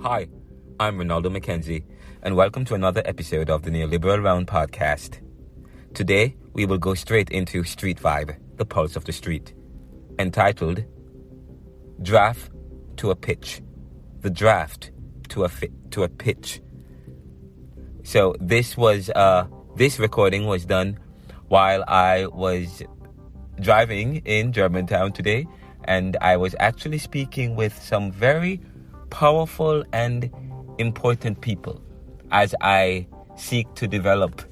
Hi, I'm Ronaldo McKenzie, and welcome to another episode of the Neoliberal Round podcast. Today, we will go straight into Street Vibe, the pulse of the street, entitled Draft to a Pitch. The draft to a pitch. So this recording was done while I was driving in Germantown today, and I was actually speaking with some very powerful and important people as I seek to develop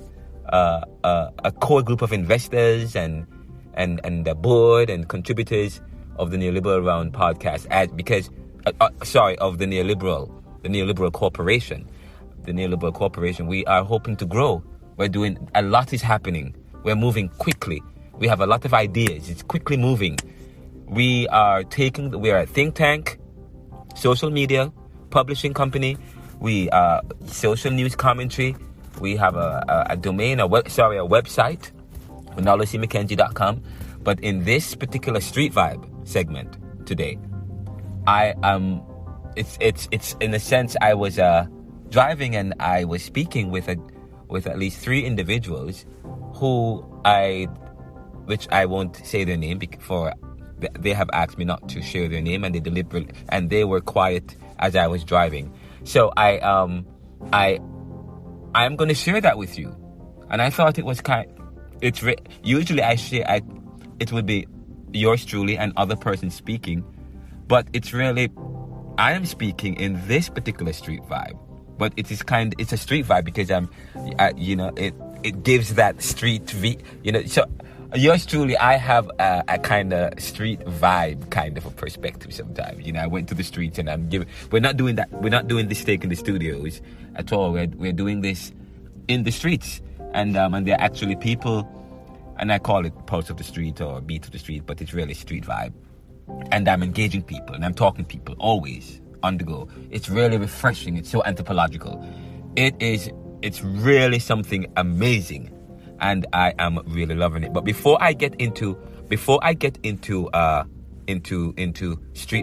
a core group of investors and the board and contributors of the Neoliberal Round podcast, of the Neoliberal Corporation. The Neoliberal Corporation, we are hoping to grow. A lot is happening. We're moving quickly. We have a lot of ideas. It's quickly moving. We are a think tank, social media, publishing company. We social news commentary. We have a domain, a website, ronaldocmckenzie.com. But in this particular Street Vibe segment today, it's in a sense I was driving and I was speaking with at least three individuals which I won't say their name for they have asked me not to share their name, and they were quiet as I was driving. So I'm going to share that with you, and I thought it was usually it would be yours truly and other person speaking, but it's really I am speaking in this particular Street Vibe. But it's a street vibe because it gives that street so yours truly, I have a kind of street vibe kind of a perspective sometimes. I went to the streets and we're not doing that. We're not doing this take in the studios at all. We're doing this in the streets, and there are actually people, and I call it pulse of the street or beat of the street, but it's really street vibe. And I'm engaging people and I'm talking to people always on the go. It's really refreshing. It's so anthropological. It's really something amazing, and I am really loving it. But before I get into Street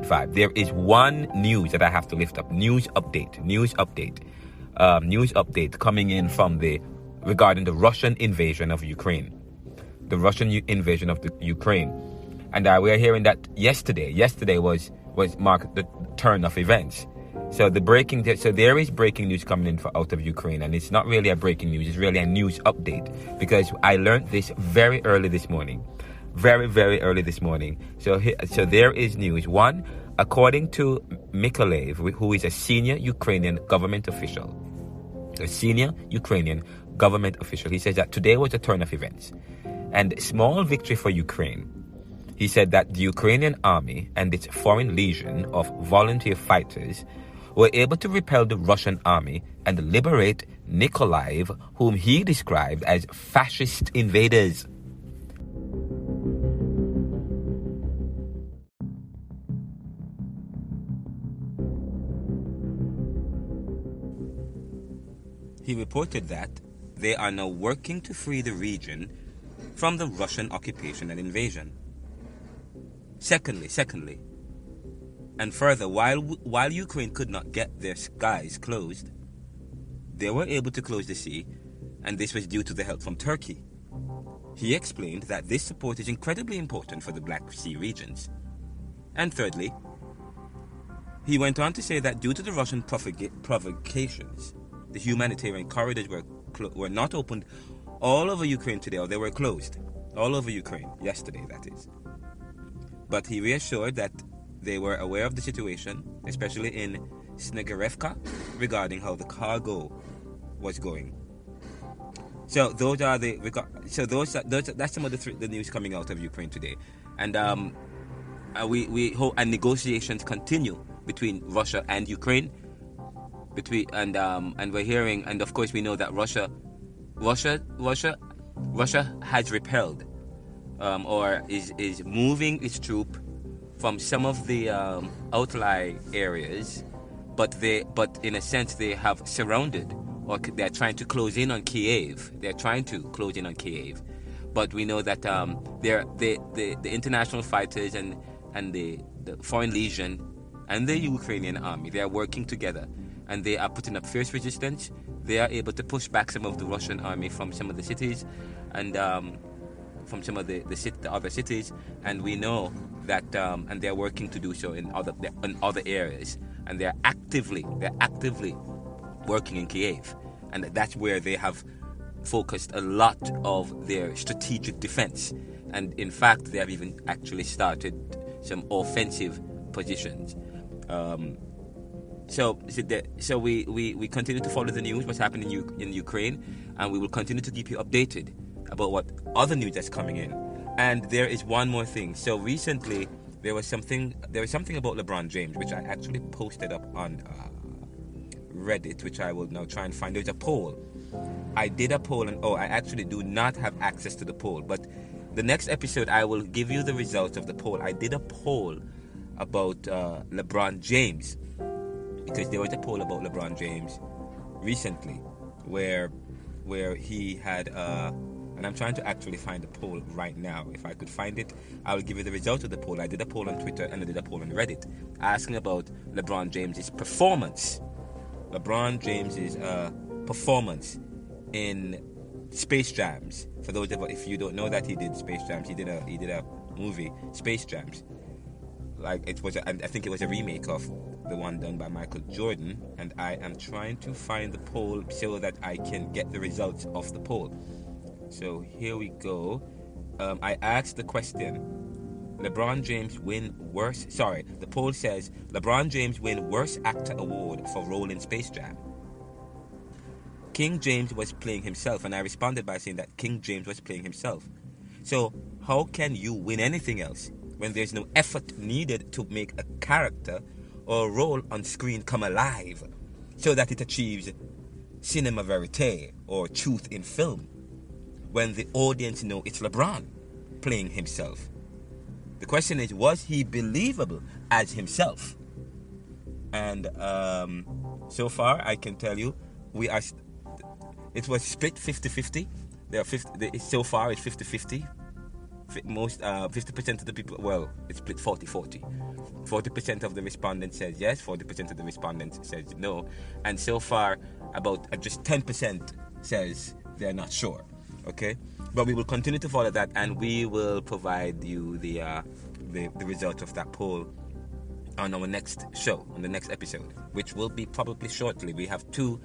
Vibe, there is one news that I have to lift up. News update coming in regarding the Russian invasion of Ukraine. The Russian invasion of the Ukraine. And we are hearing that yesterday was marked the turn of events. So there is breaking news coming in out of Ukraine, and it's not really a breaking news, it's really a news update, because I learned this very early this morning. Very, very early this morning. So there is news. One, according to Mykolaiv, who is a senior Ukrainian government official. He says that today was a turn of events and small victory for Ukraine. He said that the Ukrainian army and its foreign legion of volunteer fighters were able to repel the Russian army and liberate Nikolaev, whom he described as fascist invaders. He reported that they are now working to free the region from the Russian occupation and invasion. Secondly, and further, while Ukraine could not get their skies closed, they were able to close the sea, and this was due to the help from Turkey. He explained that this support is incredibly important for the Black Sea regions. And thirdly, he went on to say that due to the Russian provocations, the humanitarian corridors were not opened all over Ukraine today, or they were closed all over Ukraine yesterday, that is. But he reassured that they were aware of the situation, especially in Snegorevka, regarding how the cargo was going. So that's some of the news coming out of Ukraine today, and we hope and negotiations continue between Russia and Ukraine. And we're hearing, and of course we know that Russia has repelled or is moving its troop from some of the outlying areas, but in a sense they have surrounded, or they're trying to close in on Kiev. But we know that the international fighters and the Foreign Legion and the Ukrainian army, they are working together, and they are putting up fierce resistance. They are able to push back some of the Russian army from some of the cities, and from some of the other cities. And we know that, and they are working to do so in other areas, and they're actively working in Kiev, and that's where they have focused a lot of their strategic defense. And in fact, they have even actually started some offensive positions. So we continue to follow the news, what's happening in Ukraine, and we will continue to keep you updated about what other news that's coming in. And there is one more thing. So recently there was something about LeBron James, which I actually posted up on Reddit, which I will now try and find. There's a poll. I did a poll, and I actually do not have access to the poll, but the next episode I will give you the results of the poll. I did a poll about LeBron James, because there was a poll about LeBron James recently where he had and I'm trying to actually find the poll right now. If I could find it, I will give you the results of the poll. I did a poll on Twitter and I did a poll on Reddit asking about LeBron James's performance. LeBron James's performance in Space Jams. For those of, if you don't know that he did Space Jams, he did a movie, Space Jams. Like it was, I think it was a remake of the one done by Michael Jordan, and I am trying to find the poll so that I can get the results of the poll. So here we go. I asked the question: LeBron James win worst. Sorry, the poll says LeBron James win worst actor award for role in Space Jam. King James was playing himself, and I responded by saying that King James was playing himself. So how can you win anything else when there's no effort needed to make a character or role on screen come alive so that it achieves cinema verite or truth in film, when the audience know it's LeBron playing himself? The question is, was he believable as himself? And so far I can tell you it was split 50-50. So far it's 50-50. Most 50% of the people, well, it's split 40-40. 40% of the respondents says yes, 40% of the respondents says no, and so far about just 10% says they're not sure. Okay, but we will continue to follow that, and we will provide you the result of that poll on our next show, on the next episode, which will be probably shortly. We have two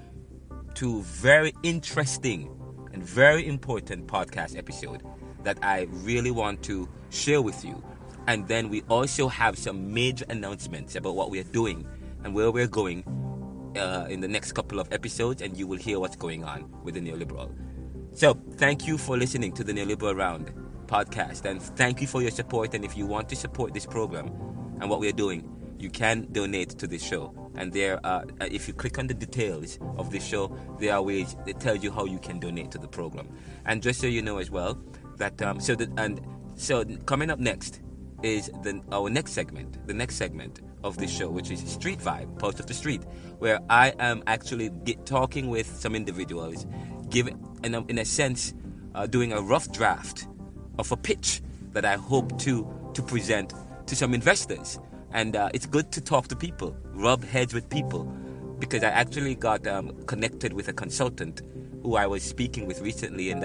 very interesting and very important podcast episodes that I really want to share with you. And then we also have some major announcements about what we are doing and where we're going in the next couple of episodes, and you will hear what's going on with the Neoliberal. So thank you for listening to the Neoliberal Round podcast, and thank you for your support. And if you want to support this program and what we're doing, you can donate to this show. And there are, if you click on the details of this show, there are ways that tell you how you can donate to the program. And just so you know as well, that so coming up next is our next segment, the next segment of this show, which is Street Vibe, Pulse of the Street, where I am actually talking with some individuals, in a sense, doing a rough draft of a pitch that I hope to present to some investors. And it's good to talk to people, rub heads with people, because I actually got connected with a consultant who I was speaking with recently, and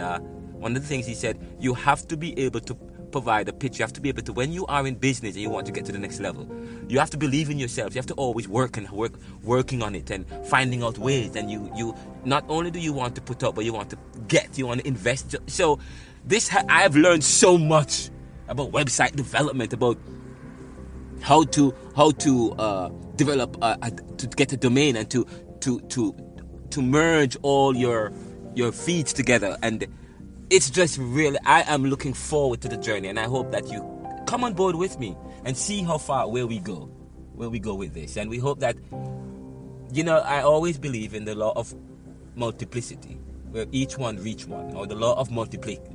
one of the things he said, you have to be able to provide a pitch. You have to be able to, when you are in business and you want to get to the next level, you have to believe in yourself. You have to always working on it and finding out ways. And you not only do you want to put up, but you want to invest. So I've learned so much about website development, about how to develop to get a domain, and to merge all your feeds together. And it's just really, I am looking forward to the journey, and I hope that you come on board with me and see where we go with this. And we hope that, I always believe in the law of multiplicity, where each one reach one, or the law of multiplication,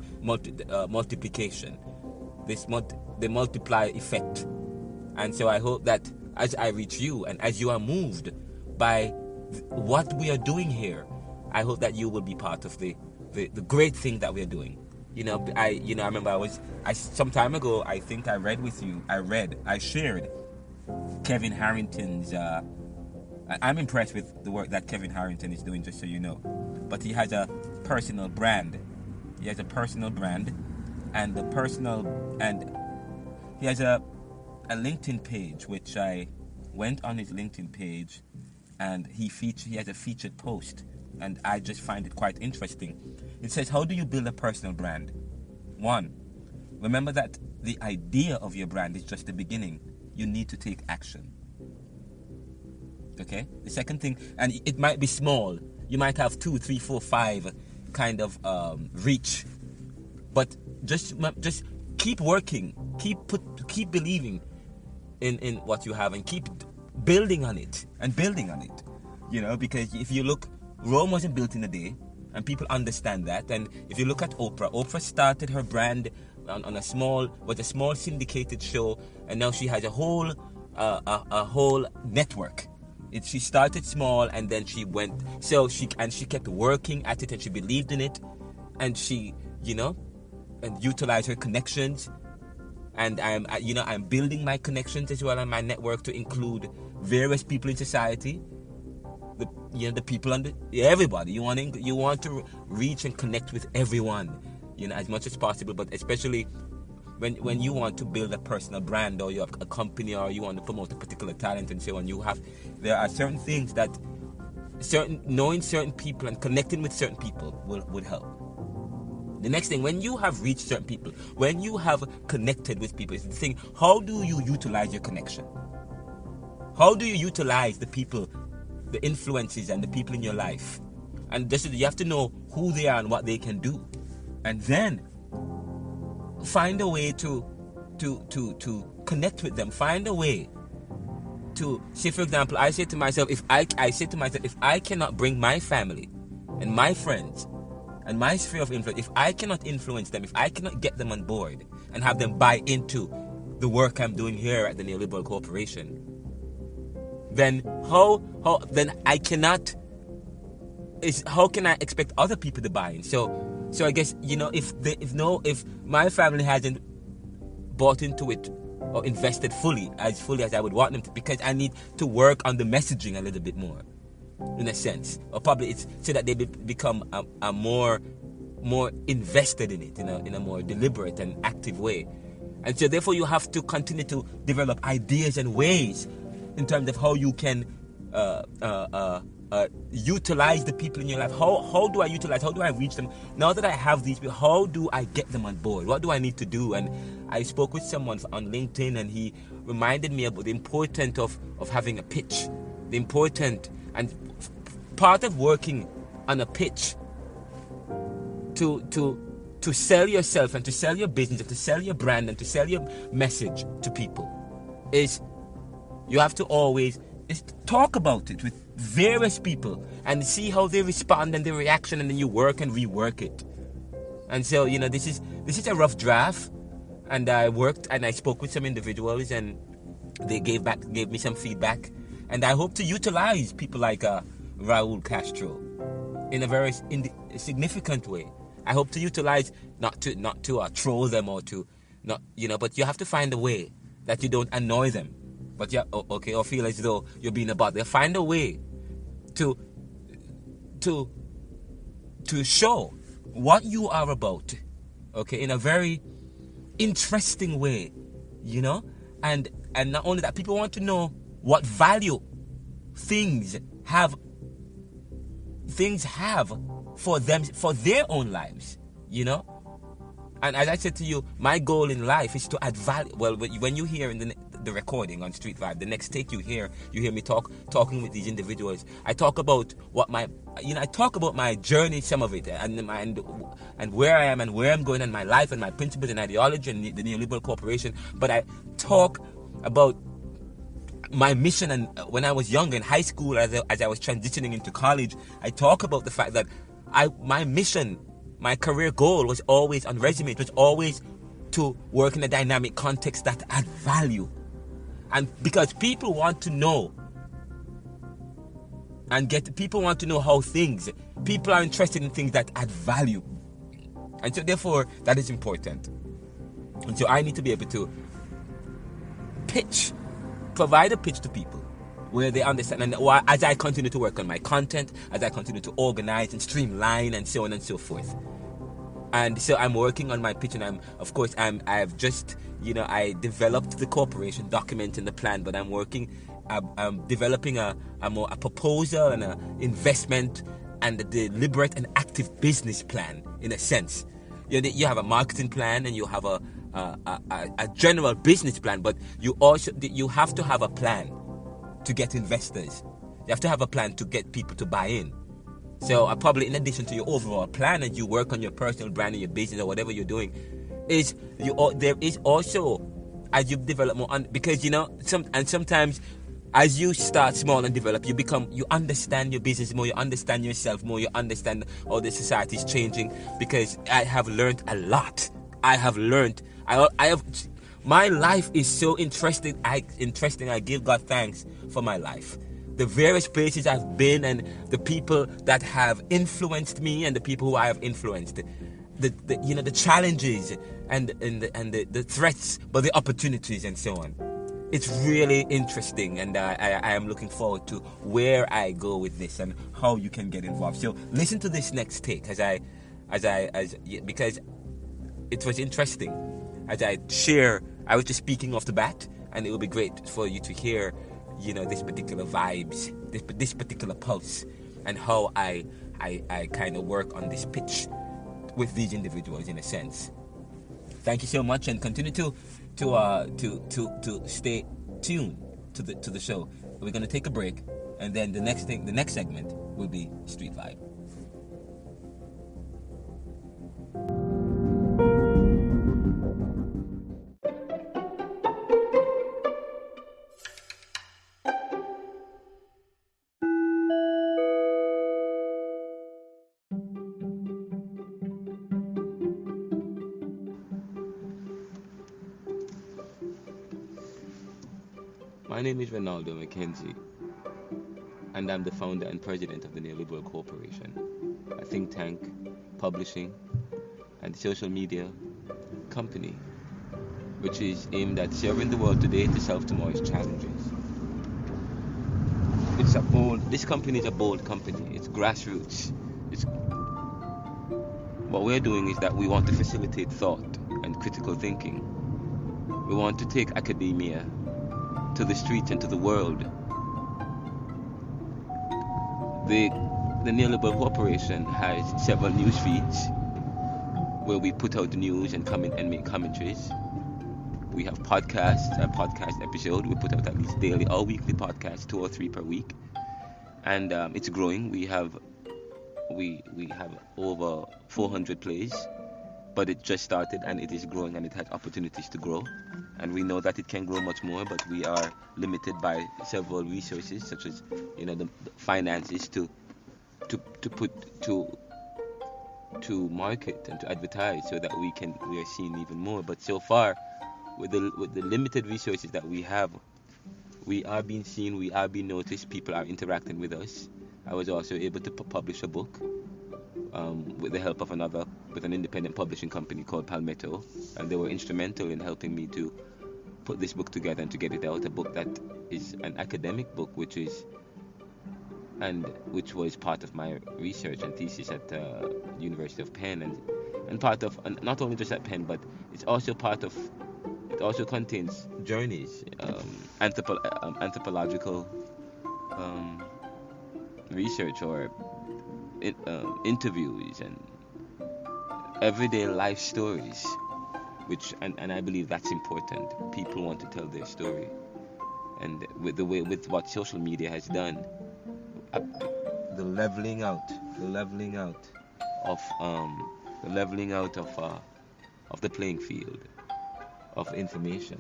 the multiply effect. And so I hope that as I reach you, and as you are moved by what we are doing here, I hope that you will be part of the great thing that we're doing. I remember some time ago, I think I shared Kevin Harrington's. I'm impressed with the work that Kevin Harrington is doing, just so you know. But he has a personal brand. He has a personal brand, and he has a LinkedIn page, which I went on his LinkedIn page, and he has a featured post, and I just find it quite interesting. It says, how do you build a personal brand? 1, remember that the idea of your brand is just the beginning. You need to take action. Okay? The second thing, and it might be small. You might have 2, 3, 4, 5 kind of reach. But just keep working. Keep believing in what you have, and keep building on it. You know, because if you look, Rome wasn't built in a day, and people understand that. And if you look at Oprah started her brand on a small syndicated show, and now she has a whole network. She started small, and then she went. So she kept working at it, and she believed in it, and she, you know, and utilized her connections. And I'm building my connections as well, and my network to include various people in society. The people everybody. You want to reach and connect with everyone, you know, as much as possible. But especially when you want to build a personal brand, or you have a company, or you want to promote a particular talent and so on, there are certain things that knowing certain people and connecting with certain people would help. The next thing, when you have reached certain people, when you have connected with people, is the thing, how do you utilize your connection? How do you utilize the people, the influences, and the people in your life? And you have to know who they are and what they can do, and then find a way to connect with them. Find a way to say, for example, I say to myself, if I cannot bring my family and my friends and my sphere of influence, if I cannot influence them, if I cannot get them on board and have them buy into the work I'm doing here at the Neoliberal Corporation, then how can I expect other people to buy in? So I guess, you know, if my family hasn't bought into it or invested fully as I would want them to, because I need to work on the messaging a little bit more, in a sense, or probably it's so that they become a more invested in it, in a more deliberate and active way. And so therefore you have to continue to develop ideas and ways in terms of how you can utilize the people in your life. How do I reach them? Now that I have these people, how do I get them on board? What do I need to do? And I spoke with someone on LinkedIn, and he reminded me about the importance of having a pitch. The important and part of working on a pitch to sell yourself and to sell your business and to sell your brand and to sell your message to people is you have to always talk about it with various people and see how they respond and their reaction, and then you work and rework it. And so, you know, this is a rough draft, and I worked and I spoke with some individuals, and they gave me some feedback, and I hope to utilize people like Raul Castro in a very significant way. I hope to utilize not to troll them or to not, you know, but you have to find a way that you don't annoy them. But yeah, okay, or feel as though you're being a bother. Find a way to show what you are about, okay, in a very interesting way, you know, and not only that, people want to know what value things have for them, for their own lives, you know. And as I said to you, my goal in life is to add value. Well, when you hear in the recording on Street Vibe, the next take you hear me talking with these individuals. I talk about I talk about my journey, some of it, and where I am and where I'm going, and my life and my principles and ideology and the Neoliberal Corporation. But I talk about my mission, and when I was younger in high school, as I was transitioning into college, I talk about the fact that my mission, my career goal was always on resume. It was always to work in a dynamic context that add value. And because people want to know people want to know how people are interested in things that add value. And so therefore, that is important. And so I need to be able to pitch provide a pitch to people where they understand, and as I continue to work on my content, as I continue to organize and streamline and so on and so forth. And so I'm working on my pitch, and I've just, I developed the corporation, documenting the plan, but I'm developing a proposal and an investment and a deliberate and active business plan, in a sense. You have a marketing plan and you have a general business plan, but you have to have a plan to get investors. You have to have a plan to get people to buy in. So probably in addition to your overall plan, and you work on your personal brand and your business or whatever you're doing, there is also, as you develop more, because sometimes as you start small and develop, you understand your business more, you understand yourself more, you understand how the society is changing. Because I have learned a lot. My life is so interesting. I give God thanks for my life. The various places I've been and the people that have influenced me and the people who I have influenced. The challenges and the threats, but the opportunities and so on. It's really interesting, and I am looking forward to where I go with this and how you can get involved. So listen to this next take because it was interesting. As I share, I was just speaking off the bat, and it will be great for you to hear, this particular vibes, this particular pulse, and how I kind of work on this pitch with these individuals, in a sense. Thank you so much, and continue to stay tuned to the show. We're going to take a break, and then the next segment will be Street Vibe. My name is Ronaldo Mackenzie, and I'm the founder and president of the Neoliberal Corporation, a think tank, publishing, and social media company, which is aimed at serving the world today to solve tomorrow's challenges. This company is a bold company. It's grassroots. What we're doing is that we want to facilitate thought and critical thinking. We want to take academia to the streets and to the world. The Neoliberal Corporation has several news feeds where we put out the news and make commentaries. We have podcasts, a podcast episode. We put out at least daily or weekly podcasts, 2 or 3 per week, and it's growing. We have over 400 plays, but it just started and it is growing, and it has opportunities to grow. And we know that it can grow much more, but we are limited by several resources, such as the finances to market and to advertise, so that we are seen even more. But so far, with the limited resources that we have, we are being seen, we are being noticed. People are interacting with us. I was also able to publish a book with the help of an independent publishing company called Palmetto, and they were instrumental in helping me to put this book together and to get it out. A book that is an academic book, which was part of my research and thesis at the University of Penn, and part of, and not only just at Penn, but it also contains journeys, anthropological research, or interviews and everyday life stories, and I believe that's important. People want to tell their story, and with what social media has done, the leveling out of the playing field of information.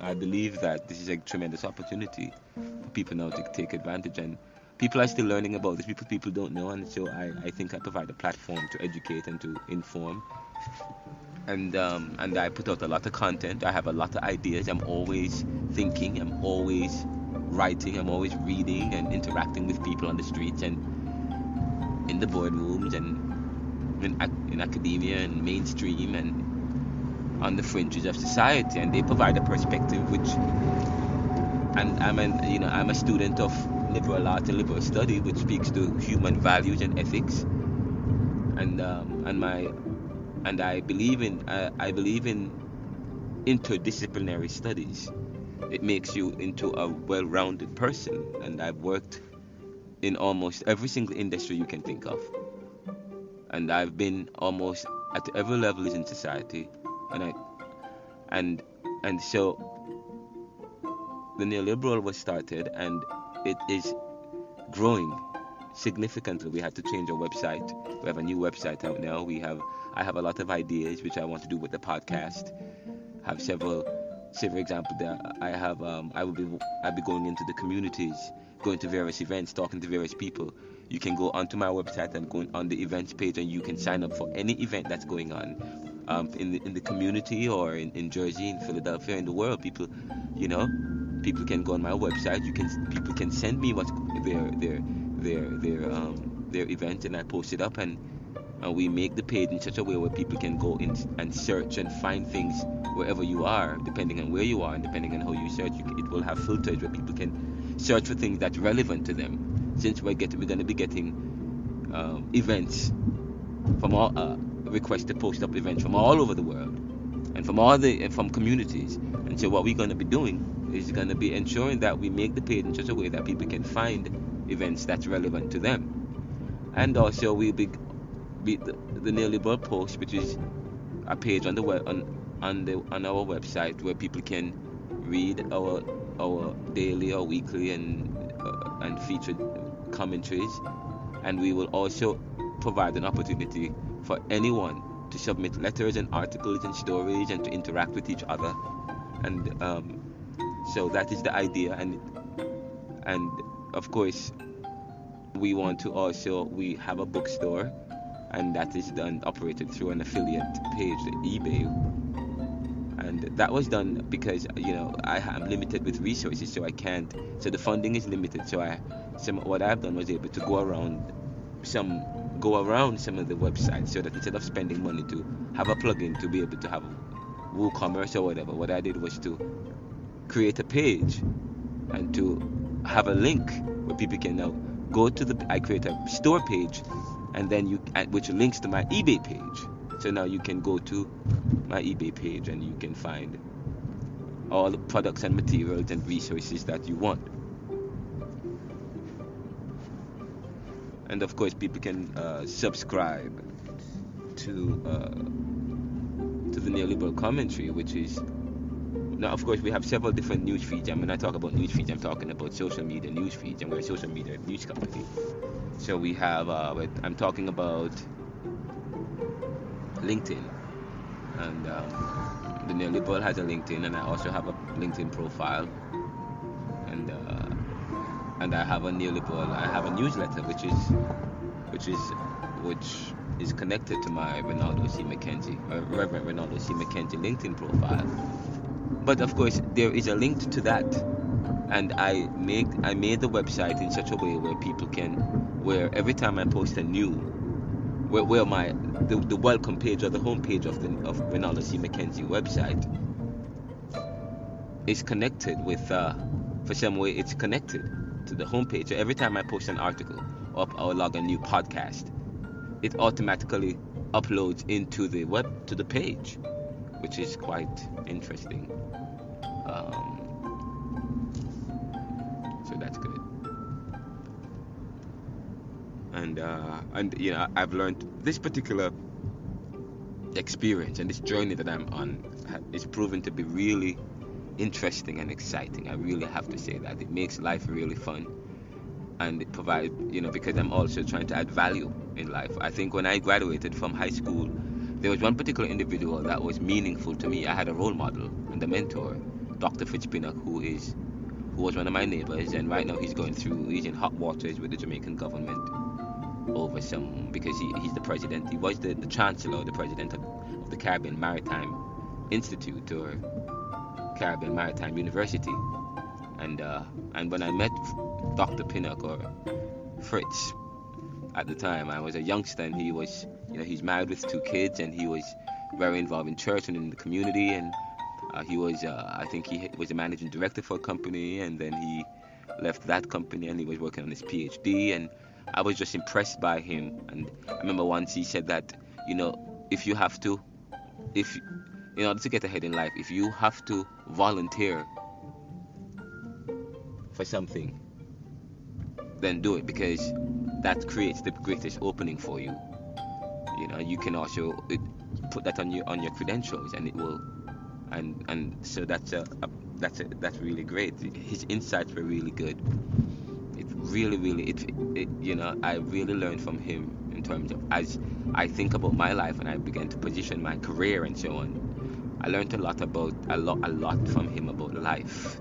I believe that this is a tremendous opportunity for people now to take advantage, and people are still learning about this. People don't know, and so I think I provide a platform to educate and to inform. And I put out a lot of content. I have a lot of ideas. I'm always thinking. I'm always writing. I'm always reading and interacting with people on the streets and in the boardrooms and in academia and mainstream and on the fringes of society. And they provide a perspective which I'm a student of liberal art and liberal study, which speaks to human values and ethics, and I believe in interdisciplinary studies. It makes you into a well-rounded person, and I've worked in almost every single industry you can think of, and I've been almost at every level in society, and I and and so the neoliberal was started, and it is growing significantly. We had to change our website. We have a new website out now. I have a lot of ideas which I want to do with the podcast. I have several. Say for example, I'll be going into the communities, going to various events, talking to various people. You can go onto my website and go on the events page, and you can sign up for any event that's going on in the community, or in Jersey, in Philadelphia, in the world. People can go on my website. People can send me what's their event, and I post it up, and we make the page in such a way where people can go in and search and find things wherever you are, depending on where you are and depending on how you search. It will have filters where people can search for things that's relevant to them. Since we're going to be getting events from all requests to post up events from all over the world and from communities. And so what we're going to be doing is going to be ensuring that we make the page in such a way that people can find events that's relevant to them. And also we'll be the neoliberal post, which is a page on the web on our website where people can read our daily or weekly and featured commentaries, and we will also provide an opportunity for anyone to submit letters and articles and stories and to interact with each other. And so that is the idea, and of course we have a bookstore, and that is operated through an affiliate page, the eBay. And that was done because I am limited with resources, so I can't. So the funding is limited. So what I've done was able to go around some of the websites, so that instead of spending money to have a plugin to be able to have WooCommerce or whatever, what I did was to create a page and to have a link where people can now go to I create a store page, and then which links to my eBay page. So now you can go to my eBay page and you can find all the products and materials and resources that you want. And of course people can subscribe to the neoliberal commentary, which is now, of course, we have several different news feeds. And when I talk about news feeds, I'm talking about social media news feeds, and we're a social media news company. So we have, I'm talking about LinkedIn, and the neoliberal has a LinkedIn, and I also have a LinkedIn profile, and I have a neoliberal. I have a newsletter, which is connected to my Reverend Ronaldo C. McKenzie LinkedIn profile. But of course, there is a link to that, and I made the website in such a way where people where every time I post a new, where the welcome page or the home page of Ronaldo C. McKenzie website is connected with, for some way it's connected to the home page. So every time I post an article or log a new podcast, it automatically uploads into the page, which is quite interesting. So that's good. And I've learned this particular experience and this journey that I'm on is proven to be really interesting and exciting. I really have to say that it makes life really fun, and it provides, because I'm also trying to add value in life. I think when I graduated from high school, there was one particular individual that was meaningful to me. I had a role model and a mentor, Dr. Pinnock, who was one of my neighbors, and right now he's in hot waters with the Jamaican government over because he's the president. He was the chancellor, the president of the Caribbean Maritime Institute, or Caribbean Maritime University. And when I met Dr. Pinnock, or Fritz, at the time, I was a youngster, and he's married with 2 kids, and he was very involved in church and in the community, and He was, I think he was a managing director for a company, and then he left that company and he was working on his PhD. And I was just impressed by him. And I remember once he said that, if you have to, if in order to get ahead in life, if you have to volunteer for something, then do it, because that creates the greatest opening for you. You can also put that on your credentials, and it will, and so that's really great. His insights were really good. It really, I really learned from him in terms of, as I think about my life and I began to position my career and so on. I learned a lot from him about life,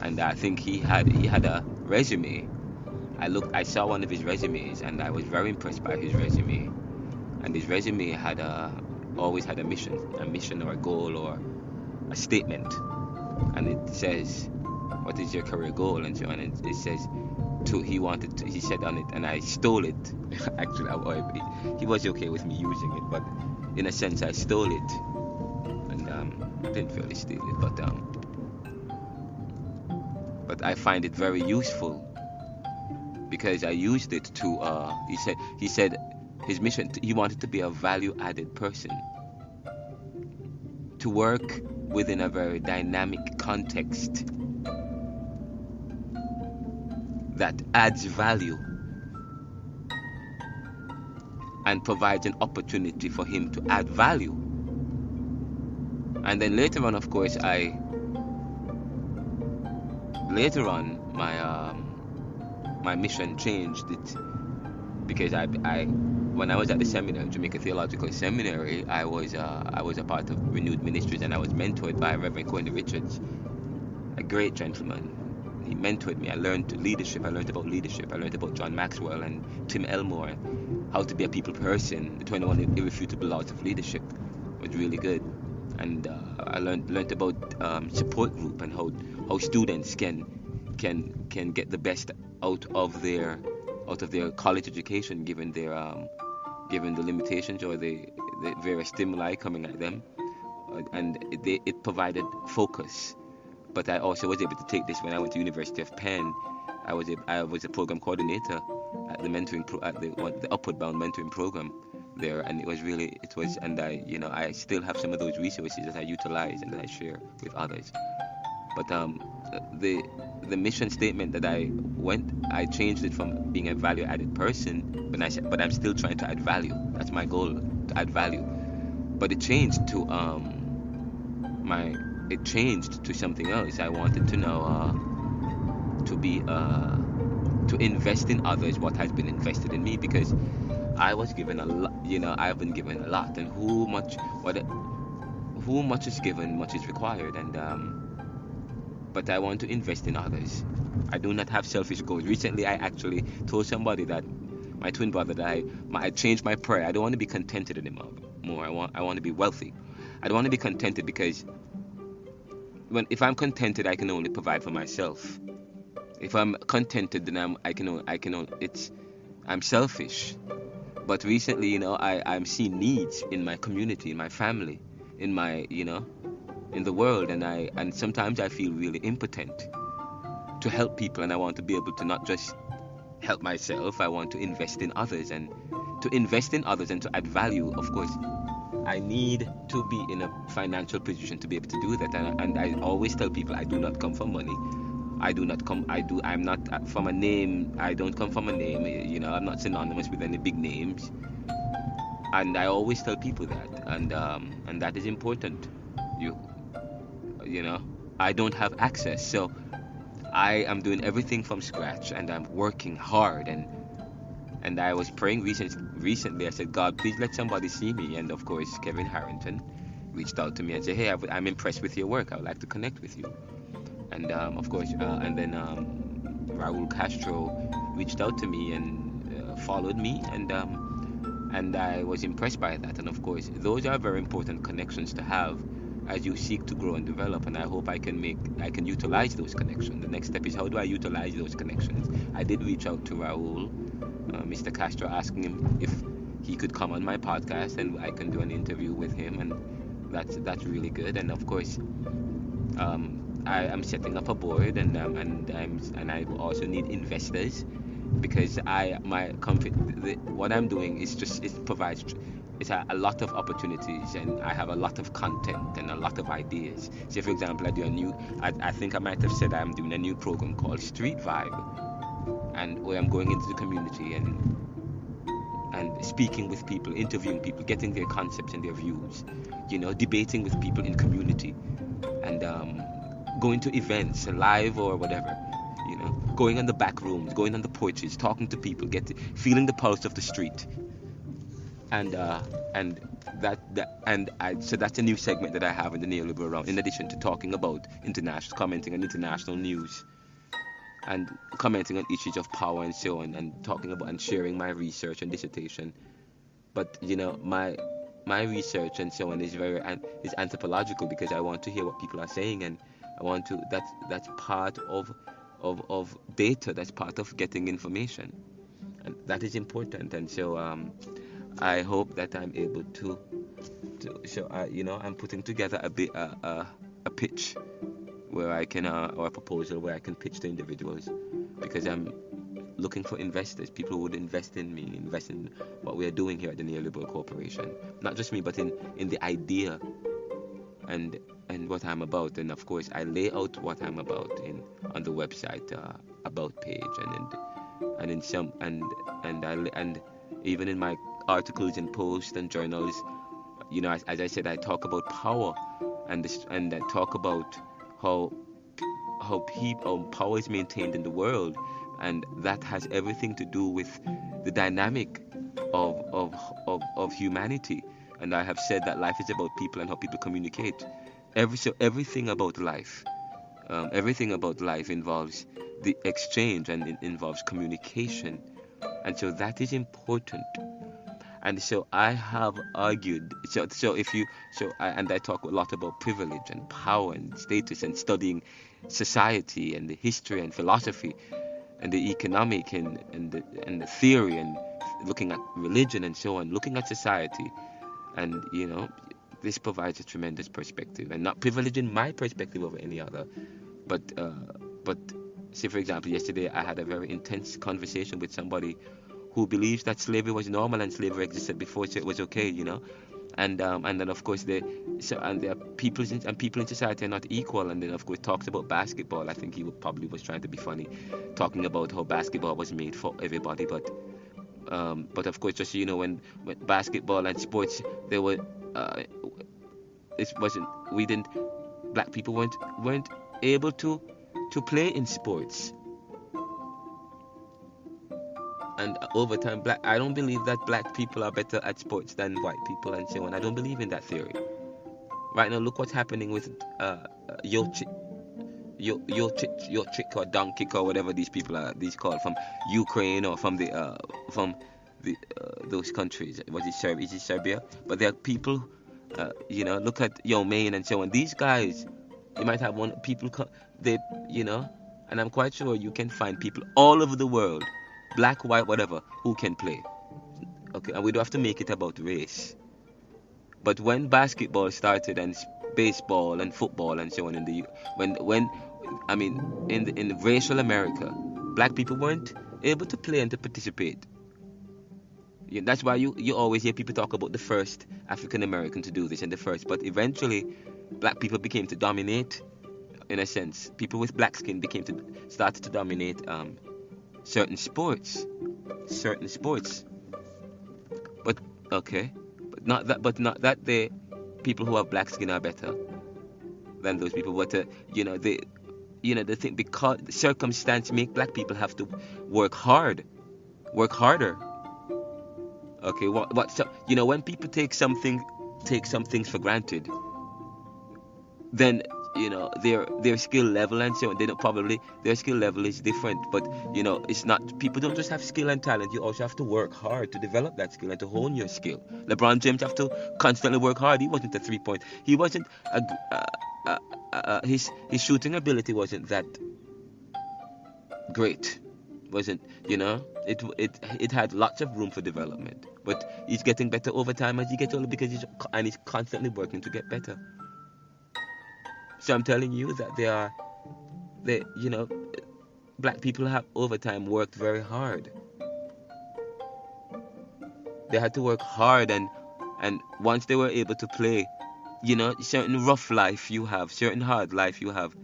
and I think he had a resume. I saw one of his resumes, and I was very impressed by his resume. And his resume had always had a mission or a goal or a statement, and it says, "What is your career goal?" and so on. And it says, he said on it, and I stole it. Actually, he was okay with me using it, but in a sense, I stole it, and I didn't really steal it, but I find it very useful, because I used it to. He said his mission. He wanted to be a value-added person, to work within a very dynamic context that adds value and provides an opportunity for him to add value. And then later on, of course, my mission changed it, because when I was at the seminary, Jamaica Theological Seminary, I was a part of Renewed Ministries, and I was mentored by Reverend Courtney Richards, a great gentleman. He mentored me. I learned leadership. I learned about leadership. I learned about John Maxwell and Tim Elmore, how to be a people person. The 21 irrefutable laws of leadership was really good, and I learned about support group and how students can get the best out of their college education, given the limitations or the various stimuli coming at them, and it provided focus. But I also was able to take this when I went to University of Penn. I was a program coordinator at the Upward Bound mentoring program there, and and I still have some of those resources that I utilize and that I share with others. But the mission statement that I changed it from being a value-added person, but I'm still trying to add value. That's my goal, to add value. But it changed to something else. I wanted to know to invest in others what has been invested in me, because I was given a lot. I've been given a lot, and who much is given, much is required, and but I want to invest in others. I do not have selfish goals. Recently, I actually told somebody, that my twin brother, that I changed my prayer. I don't want to be contented anymore. I want to be wealthy. I don't want to be contented, because if I'm contented, I can only provide for myself. If I'm contented, then I'm selfish. But recently, I'm seeing needs in my community, in my family, in my in the world, and sometimes I feel really impotent to help people, and I want to be able to not just help myself. I want to invest in others, and to add value. Of course, I need to be in a financial position to be able to do that, and I always tell people, I do not come from money. I'm not from a name. I don't come from a name. I'm not synonymous with any big names, and I always tell people that, and that is important. I don't have access, so I am doing everything from scratch, and I'm working hard, and I was praying recently. I said, God, please let somebody see me. And of course, Kevin Harrington reached out to me and said, hey, I'm impressed with your work. I would like to connect with you. And of course, and then Raul Castro reached out to me and followed me, and I was impressed by that. And of course, those are very important connections to have as you seek to grow and develop, and I hope I can utilize those connections. The next step is, how do I utilize those connections? I did reach out to Raul, Mr. Castro, asking him if he could come on my podcast and I can do an interview with him, and that's really good. And of course, I am setting up a board, and I also need investors, because what I'm doing is just, it provides, it's a lot of opportunities, and I have a lot of content and a lot of ideas. Say for example, I think I might have said I'm doing a new program called Street Vibe, and where I'm going into the community and speaking with people, interviewing people, getting their concepts and their views, debating with people in community, and going to events, live or whatever, going on the back rooms, going on the porches, talking to people, feeling the pulse of the street, so that's a new segment that I have in the neoliberal round, in addition to talking about commenting on international news, and commenting on issues of power and so on, and talking about and sharing my research and dissertation. But my research and so on is is anthropological, because I want to hear what people are saying, and I want to that's part of data, that's part of getting information, and that is important. And so I hope that I'm able to show, I'm putting together a pitch where I can or a proposal where I can pitch to individuals, because I'm looking for investors, people who would invest in me, invest in what we are doing here at the Neoliberal Corporation. Not just me, but in the idea and what I'm about. And of course, I lay out what I'm about on the website about page, and in some and even in my articles and posts and journals, as I said, I talk about power, and I talk about how power is maintained in the world, and that has everything to do with the dynamic of humanity. And I have said that life is about people and how people communicate. Everything about life involves the exchange, and it involves communication, and so that is important. And so I have argued, I talk a lot about privilege and power and status, and studying society and the history and philosophy and the economic and the theory, and looking at religion and so on, looking at society. And this provides a tremendous perspective, and not privileging my perspective over any other, but say for example, yesterday I had a very intense conversation with somebody who believes that slavery was normal and slavery existed before, so it was okay, and then of course there are people in society are not equal. And then of course talks about basketball. I think he probably was trying to be funny, talking about how basketball was made for everybody, but of course, just when basketball and sports, they were black people weren't able to play in sports. And over time, I don't believe that black people are better at sports than white people and so on. I don't believe in that theory. Right now, look what's happening with Jokic or Doncic or whatever these people are. These called from Ukraine or from those countries. Is it Serbia? But there are people, look at Maine and so on. These guys, you might have and I'm quite sure you can find people all over the world, black, white, whatever, who can play. Okay, and we don't have to make it about race. But when basketball started, and baseball and football and so on in in racial America, black people weren't able to play and to participate. That's why you always hear people talk about the first African American to do this, and the first. But eventually, black people became to dominate. In a sense, people with black skin started to dominate certain sports. But not that the people who have black skin are better than those people. But the thing, because the circumstance make black people have to work harder. Okay, when people take some things for granted, then their skill level and so on, their skill level is different. But it's not, people don't just have skill and talent. You also have to work hard to develop that skill and to hone your skill. LeBron James have to constantly work hard. He wasn't a 3-point. He wasn't his shooting ability wasn't that great. Wasn't It had lots of room for development, but it's getting better over time as you get older because it's constantly working to get better. So I'm telling you that black people have over time worked very hard. They had to work hard, and once they were able to play, certain rough life you have, certain hard life you have.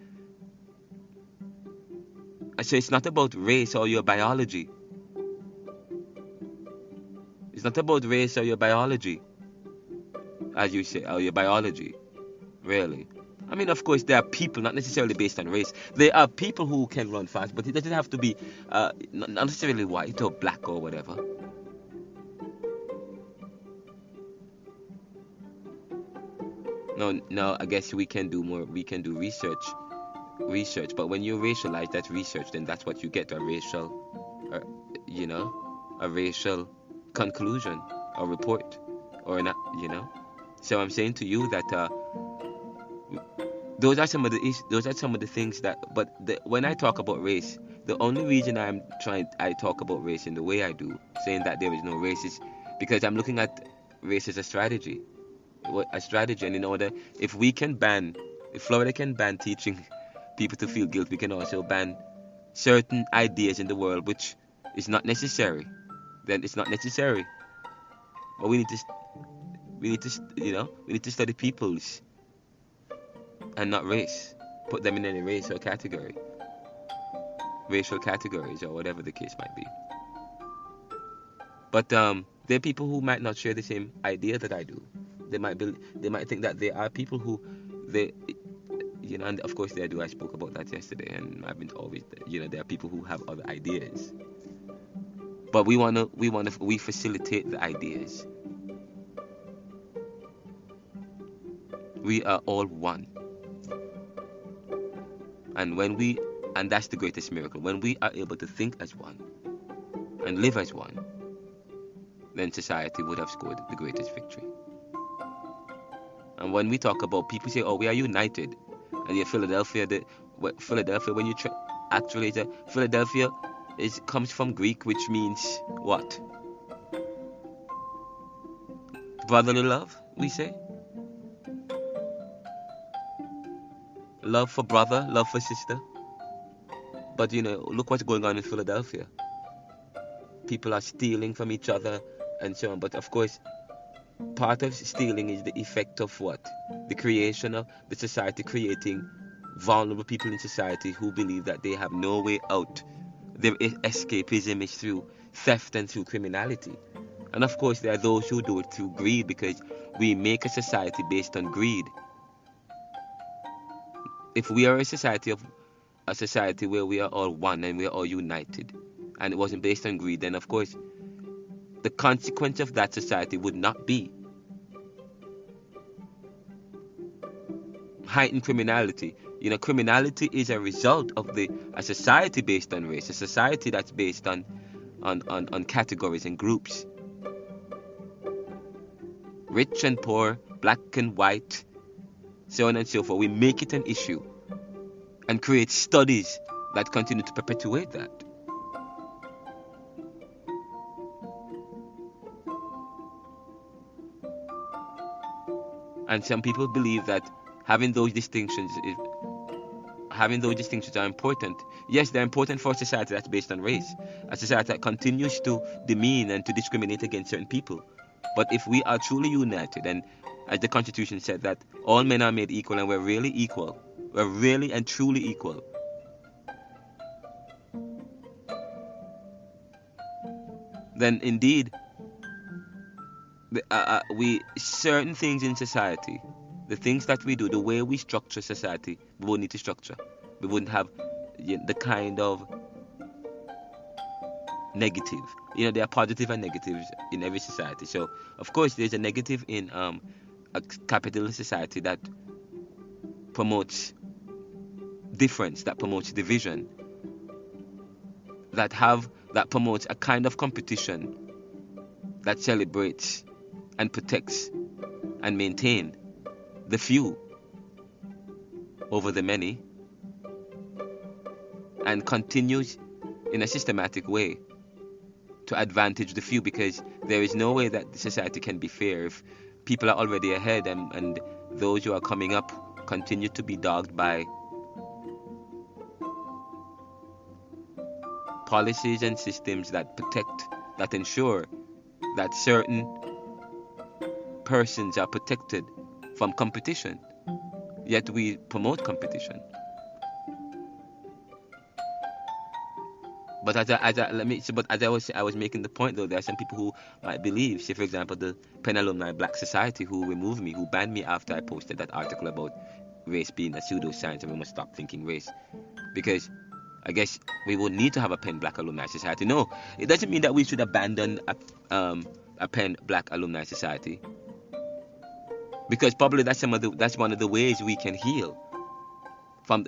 So it's not about race or your biology. It's not about race or your biology, as you say, or your biology, really. I mean, of course, there are people, not necessarily based on race. There are people who can run fast, but it doesn't have to be not necessarily white or black or whatever. No, I guess we can do more. We can do research, but when you racialize that research, then that's what you get, a racial, a racial conclusion or report, or not, So I'm saying to you that those are some of the things that. But when I talk about race, the only reason I talk about race in the way I do, saying that there is no race, is because I'm looking at race as a strategy. And in order, if Florida can ban teaching people to feel guilt, we can also ban certain ideas in the world which is not necessary. Then it's not necessary. But we need to study peoples and not race. Put them in any race or category, racial categories, or whatever the case might be. But there are people who might not share the same idea that I do. They might think that there are people who and of course I spoke about that yesterday, and I've been always, there are people who have other ideas. But we facilitate the ideas. We are all one. And that's the greatest miracle. When we are able to think as one and live as one, then society would have scored the greatest victory. And when we talk about, people say, "Oh, we are united," and yet Philadelphia, when you actually, Philadelphia comes from Greek, which means what? Brotherly love, we say. Love for brother, love for sister. But look what's going on in Philadelphia. People are stealing from each other and so on. But of course, part of stealing is the effect of what? The creation of the society, creating vulnerable people in society who believe that they have no way out. Their escapism is through theft and through criminality. And of course, there are those who do it through greed, because we make a society based on greed. If we are a society where we are all one and we are all united, and it wasn't based on greed, then of course the consequence of that society would not be heightened criminality. Criminality is a result of a society based on race, a society that's based on categories and groups. Rich and poor, black and white, so on and so forth. We make it an issue and create studies that continue to perpetuate that. And some people believe that having those distinctions are important. Yes, they're important for a society that's based on race, a society that continues to demean and to discriminate against certain people. But if we are truly united, and as the Constitution said, that all men are made equal, and we're really equal, we're really and truly equal, then indeed certain things in society, the things that we do, the way we structure society, we wouldn't need to structure. We wouldn't have the kind of negative. There are positive and negatives in every society. So of course there's a negative in a capitalist society that promotes difference, that promotes division, that promotes a kind of competition that celebrates and protects and maintains the few over the many, and continues in a systematic way to advantage the few, because there is no way that society can be fair if people are already ahead and those who are coming up continue to be dogged by policies and systems that ensure that certain persons are protected from competition. Yet we promote competition. But I was making the point, though, there are some people who might believe, say for example the Penn Alumni Black Society, who removed me, who banned me after I posted that article about race being a pseudoscience and we must stop thinking race. Because I guess we would need to have a Penn Black Alumni Society. No, it doesn't mean that we should abandon a Penn Black Alumni Society, because probably that's one of the ways we can heal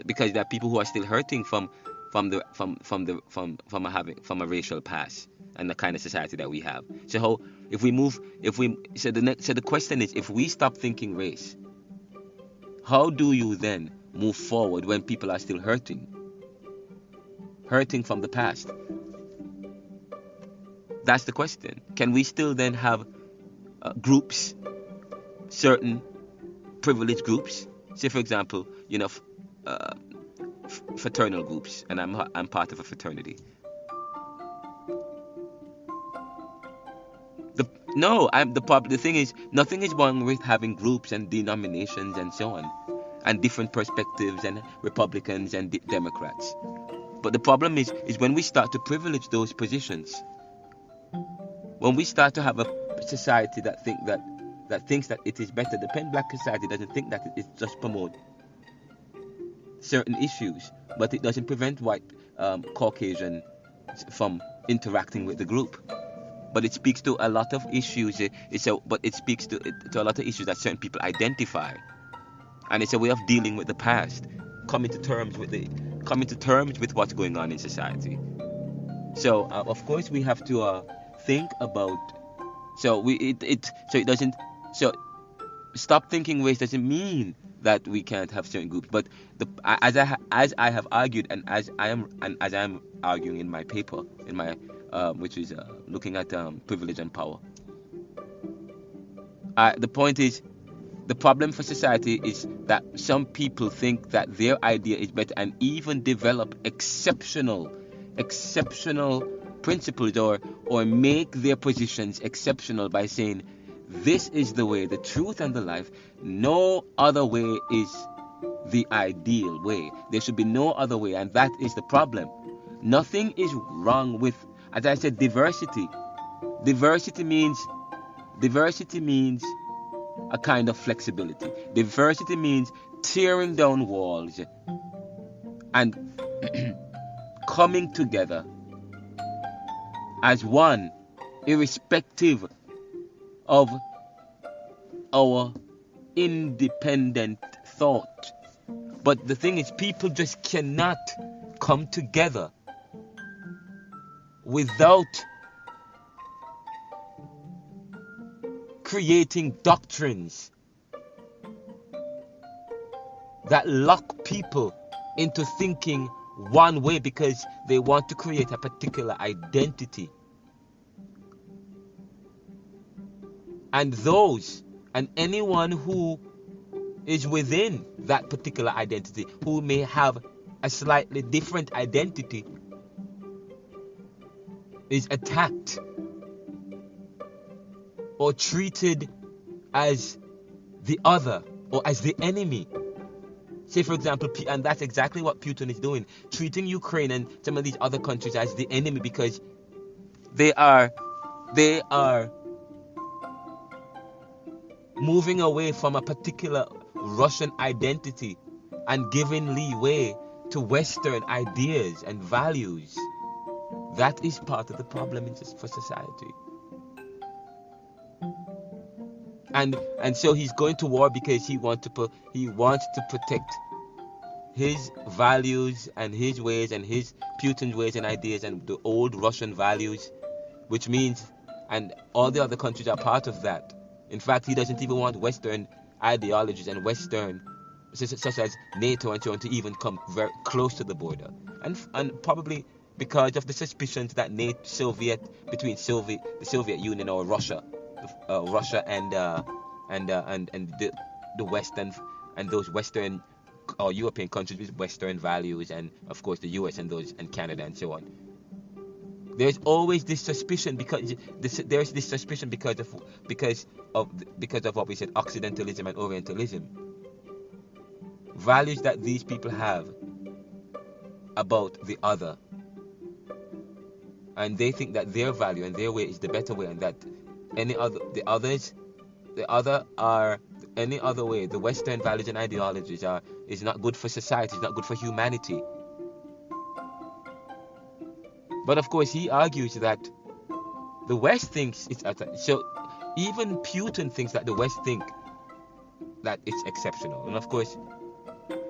because there are people who are still hurting from a racial past and the kind of society that we have. So the question is, if we stop thinking race, how do you then move forward when people are still hurting from the past? That's the question. Can we still then have groups, certain privileged groups? Say for example, fraternal groups, and I'm part of a fraternity. The thing is, nothing is wrong with having groups and denominations and so on, and different perspectives and Republicans and Democrats. But the problem is when we start to privilege those positions, when we start to have a society that thinks that it is better. The Penn Black Society doesn't think that it just promote certain issues, but it doesn't prevent white Caucasian from interacting with the group. But it speaks to a lot of issues. It speaks to a lot of issues that certain people identify, and it's a way of dealing with the past, coming to terms with what's going on in society. So of course we have to think about. So stop thinking race doesn't mean that we can't have certain groups. But as I have argued, and as I am arguing in my paper, which is looking at privilege and power. The point is, the problem for society is that some people think that their idea is better and even develop exceptional principles or make their positions exceptional by saying, this is the way, the truth and the life. No other way is the ideal way. There should be no other way, and that is the problem. Nothing is wrong with, as I said, diversity. Diversity means a kind of flexibility. Diversity means tearing down walls and coming together as one, irrespective of our independent thought. But the thing is, people just cannot come together without creating doctrines that lock people into thinking one way because they want to create a particular identity. And anyone who is within that particular identity, who may have a slightly different identity, is attacked or treated as the other or as the enemy. Say for example, and that's exactly what Putin is doing, treating Ukraine and some of these other countries as the enemy because they are moving away from a particular Russian identity and giving leeway to Western ideas and values. That is part of the problem for society. And so he's going to war because he wants to protect his values and his ways and his Putin's ways and ideas and the old Russian values, which means, and all the other countries are part of that. In fact, he doesn't even want Western ideologies and Western, such as NATO and so on, to even come very close to the border. And probably because of the suspicions that between the Soviet Union or Russia, Russia and the Western and those Western or European countries with Western values, and of course the US and Canada and so on. There's always this suspicion because there's this suspicion because of what we said, Occidentalism and Orientalism. Values that these people have about the other, and they think that their value and their way is the better way, and that any other way, the Western values and ideologies is not good for society, is not good for humanity. But of course, he argues that the West thinks it's so. Even Putin thinks that the West think that it's exceptional, and of course,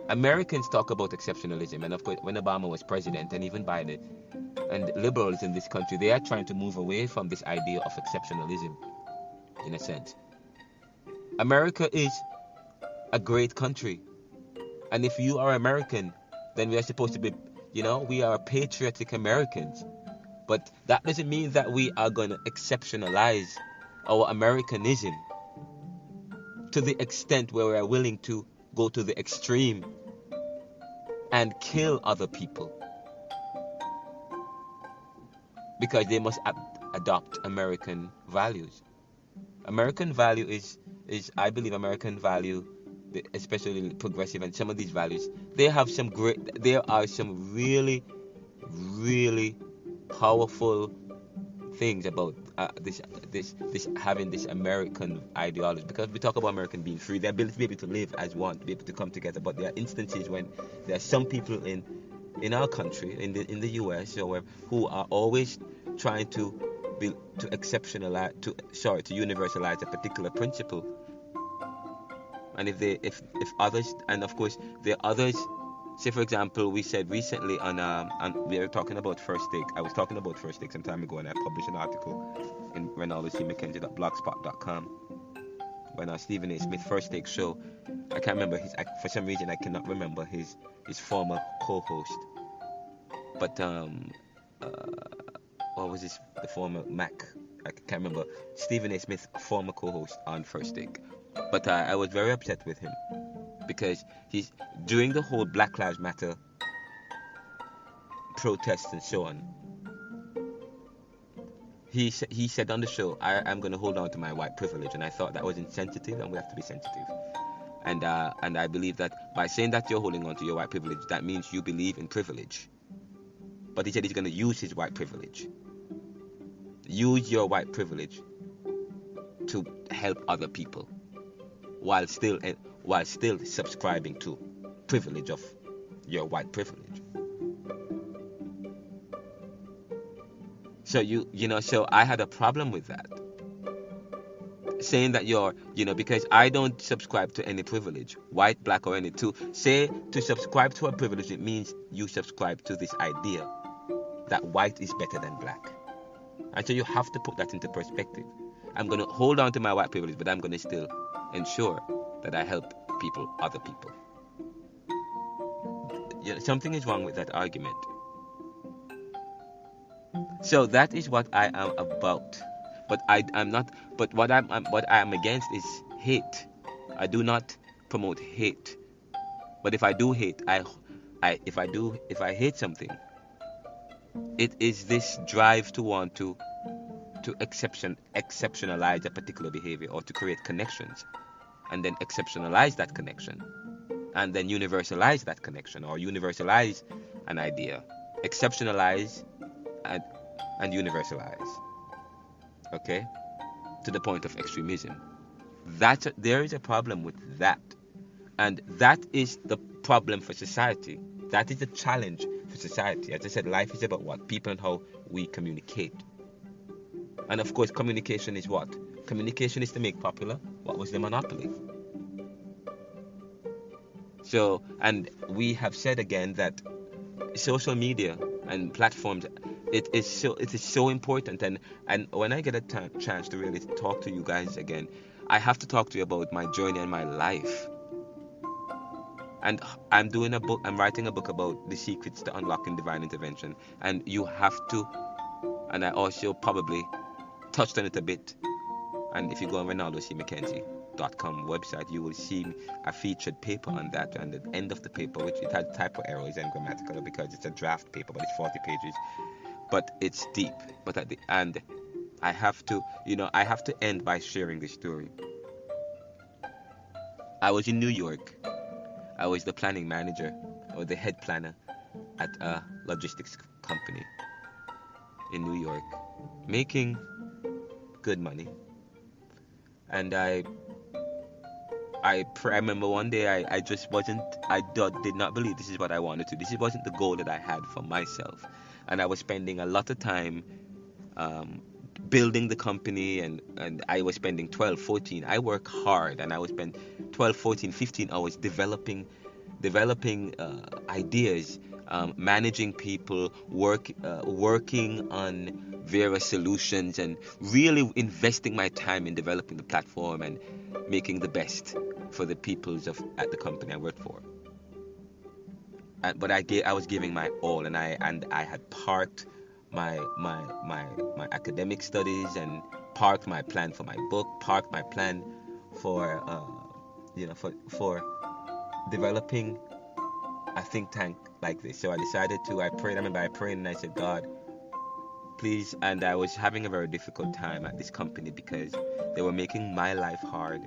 Americans talk about exceptionalism. And of course, when Obama was president, and even Biden and liberals in this country, they are trying to move away from this idea of exceptionalism, in a sense. America is a great country, and if you are American, then we are supposed to be, we are patriotic Americans. But that doesn't mean that we are going to exceptionalize our Americanism to the extent where we are willing to go to the extreme and kill other people because they must adopt American values. American value is I believe American value, especially progressive and some of these values, there are some really, really powerful things about this having this American ideology. Because we talk about American being free, the ability to be able to live as one, to be able to come together. But there are instances when there are some people in our country, in the US or wherever, who are always trying to universalize a particular principle. And if others, and of course there are others. Say, for example, we said recently on we were talking about First Take. I was talking about First Take some time ago, and I published an article in RenaldoCMcKenzie.blogspot.com when Stephen A. Smith First Take show. I can't remember for some reason I cannot remember his former co-host. But what was the former Mac? I can't remember. Stephen A. Smith, former co-host on First Take. But I was very upset with him, because he's during the whole Black Lives Matter protests and so on. He said on the show, I'm going to hold on to my white privilege, and I thought that was insensitive, and we have to be sensitive. And I believe that by saying that you're holding on to your white privilege, that means you believe in privilege. But he said he's going to use his white privilege. Use your white privilege to help other people, while still subscribing to privilege of your white privilege. So so I had a problem with that, saying that because I don't subscribe to any privilege, white, black, or any. To subscribe to a privilege, it means you subscribe to this idea that white is better than black, and so you have to put that into perspective. I'm going to hold on to my white privilege, but I'm going to still ensure that I help other people. Something is wrong with that argument. So that is what I am about. But I'm not. But what I am against is hate. I do not promote hate. But if I do hate, if I hate something, it is this drive to want to exceptionalize a particular behavior, or to create connections, and then exceptionalize that connection, and then universalize that connection, or universalize an idea, exceptionalize and universalize, okay, to the point of extremism. There is a problem with that, and that is the problem for society. That is the challenge for society. As I said, life is about what? People and how we communicate. And of course, communication is what? Communication is to make popular what was the monopoly. So, and we have said again that social media and platforms, it is so important. And when I get a chance to really talk to you guys again, I have to talk to you about my journey and my life. And I'm writing a book about the secrets to unlocking divine intervention. And you have to, and I also probably touched on it a bit. And if you go on RonaldoCMckenzie.com website, you will see a featured paper on that. And at the end of the paper, which it had typo errors and grammatical because it's a draft paper, but it's 40 pages. But it's deep. But at the end, I have to end by sharing this story. I was in New York. I was the planning manager or the head planner at a logistics company in New York, making good money. And I remember one day I did not believe this is what I wanted to. This wasn't the goal that I had for myself. And I was spending a lot of time building the company, and I was spending 12, 14. I work hard, and I would spend 12, 14, 15 hours developing ideas, managing people, working on various solutions, and really investing my time in developing the platform and making the best for the peoples at the company I worked for. But I was giving my all, and I had parked my academic studies, and parked my plan for my book, parked my plan for for developing a think tank like this. So I remember I prayed and I said, God, please. And I was having a very difficult time at this company because they were making my life hard.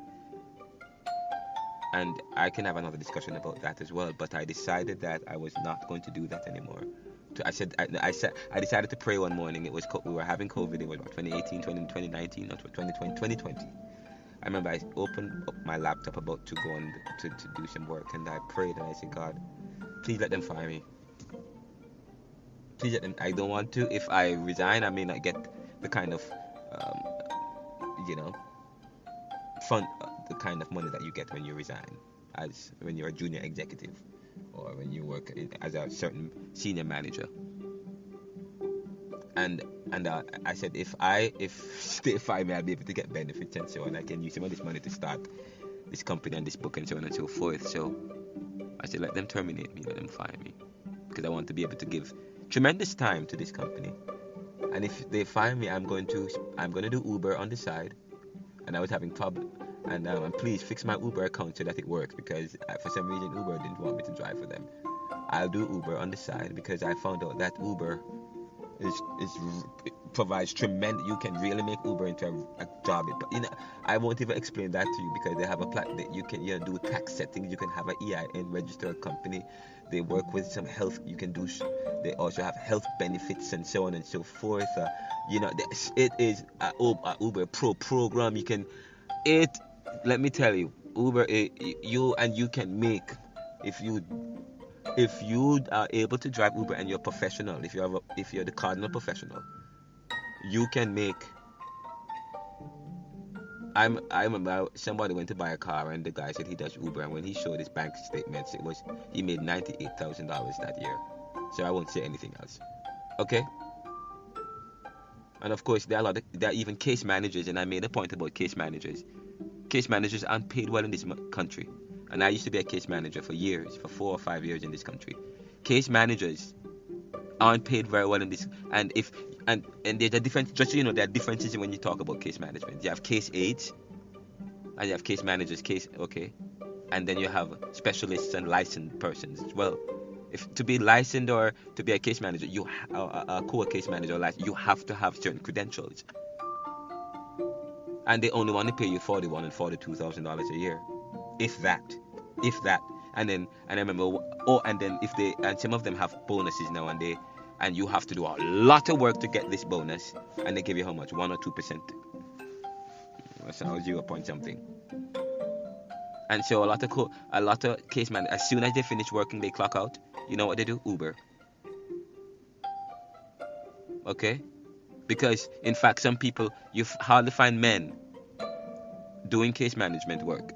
And I can have another discussion about that as well. But I decided that I was not going to do that anymore. I decided to pray one morning. We were having COVID. It was about 2018, 2019, or 2020. I remember I opened up my laptop about to go on to do some work, and I prayed and I said, God, please let them fire me. Please let them. I don't want to. If I resign, I may not get the kind of fund, the kind of money that you get when you resign, as when you're a junior executive or when you work as a certain senior manager. And I said, if they fire me, I'll be able to get benefits and so on. I can use some of this money to start this company and this book and so on and so forth. So I said, let them terminate me, let them fire me, because I want to be able to give tremendous time to this company. And if they fire me, I'm going to do Uber on the side. And I was having trouble. And please fix my Uber account so that it works, because for some reason Uber didn't want me to drive for them. I'll do Uber on the side because I found out that Uber provides tremendous. You can really make Uber into a job. I won't even explain that to you because they have a platform that you can do tax settings. You can have an EIN, register a company. They work with some health. You can do. They also have health benefits and so on and so forth. It is a Uber Pro program. You can. Let me tell you, Uber. You can make if you are able to drive Uber and you're professional, if you're the cardinal professional, you can make. I remember somebody went to buy a car and the guy said he does Uber, and when he showed his bank statements, he made $98,000 that year. So I won't say anything else. Okay. And of course there are even case managers, and I made a point about case managers. Case managers aren't paid well in this country. And I used to be a case manager for 4 or 5 years in this country. Case managers aren't paid very well in this, and there's a difference. Just so you know, there are differences when you talk about case management. You have case aides, and you have case managers. And then you have specialists and licensed persons as well. If to be licensed or to be a case manager, a core case manager, you have to have certain credentials. And they only want to pay you $41,000 and $42,000 a year, if that. And I remember, and some of them have bonuses now and you have to do a lot of work to get this bonus, and they give you how much? 1 or 2%. So 0 point something. And so a lot of case managers, as soon as they finish working, they clock out. You know what they do? Uber. Okay? Because in fact, some people, you hardly find men doing case management work.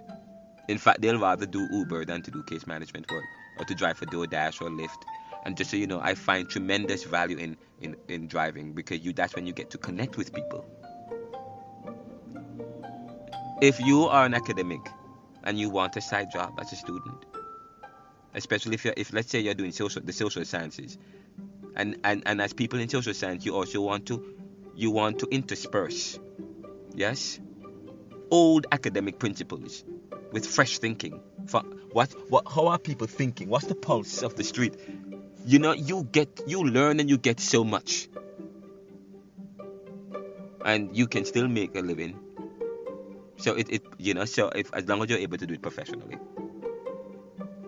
In fact, they'll rather do Uber than to do case management work, or to drive for DoorDash or Lyft. And just so you know, I find tremendous value in driving, because that's when you get to connect with people. If you are an academic and you want a side job as a student, especially if let's say you're doing the social sciences, and as people in social science, you also want to intersperse, yes, old academic principles with fresh thinking. How are people thinking? What's the pulse of the street? You learn and you get so much, and you can still make a living. So so if as long as you're able to do it professionally.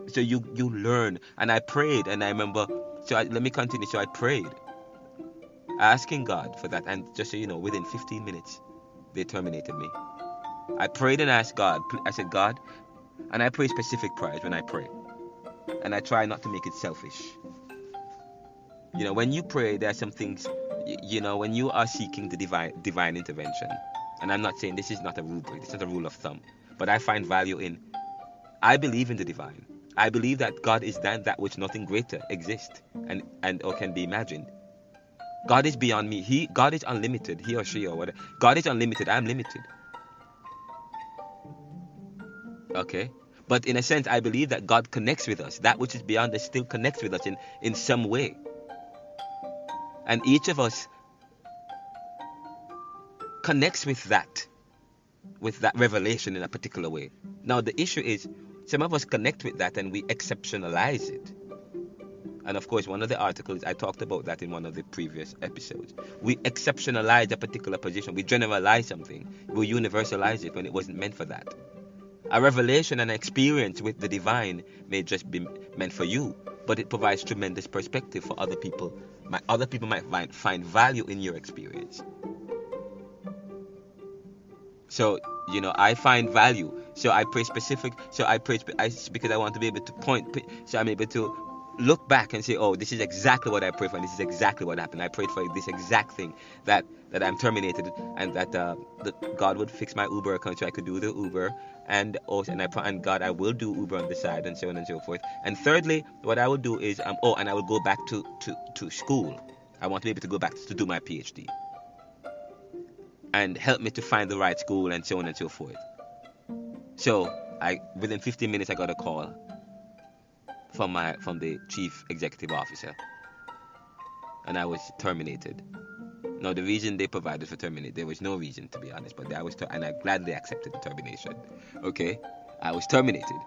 So you learn. And I prayed, and I remember. Let me continue. So I prayed, asking God for that, and just so you know, within 15 minutes, they terminated me. I prayed and asked God. I said, God, and I pray specific prayers when I pray, and I try not to make it selfish. When you pray, there are some things. When you are seeking the divine intervention, and I'm not saying this is not a rubric, it's not a rule of thumb, but I find value in. I believe in the divine. I believe that God is that which nothing greater exists and or can be imagined. God is beyond me. God is unlimited. He or she or whatever. God is unlimited. I'm limited. Okay? But in a sense, I believe that God connects with us. That which is beyond us still connects with us in some way. And each of us connects with that revelation in a particular way. Now, the issue is, some of us connect with that and we exceptionalize it. And of course, one of the articles, I talked about that in one of the previous episodes. We exceptionalize a particular position. We generalize something. We universalize it when it wasn't meant for that. A revelation and experience with the divine may just be meant for you, but it provides tremendous perspective for other people. Other people might find value in your experience. So, I find value. So I pray specific. So I pray because I want to be able to point. So I'm able to look back and say, oh, this is exactly what I prayed for, and this is exactly what happened. I prayed for this exact thing, that I'm terminated, and that God would fix my Uber account so I could do the Uber, and God, I will do Uber on the side, and so on and so forth. And thirdly, what I will do is and I will go back to school. I want to be able to go back to do my PhD, and help me to find the right school, and so on and so forth. So within 15 minutes I got a call from the chief executive officer, and I was terminated. Now, the reason they provided for terminate, there was no reason, to be honest, but and I gladly accepted the termination. Okay, I was terminated,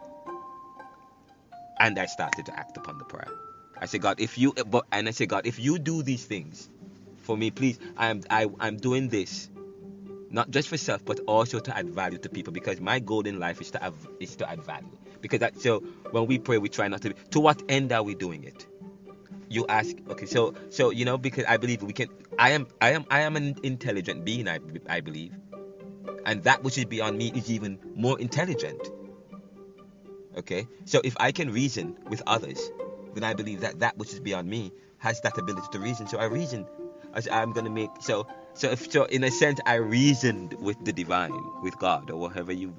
and I started to act upon the prayer. I said, God, if you do these things for me, please, I'm doing this not just for self, but also to add value to people, because my goal in life is to add value. Because so when we pray, we try not to what end are we doing it? You ask, okay, so because I believe we can. I am an intelligent being. I believe, and that which is beyond me is even more intelligent. Okay, so if I can reason with others, then I believe that which is beyond me has that ability to reason. So I reason. I'm gonna make so in a sense I reasoned with the divine, with God, or however you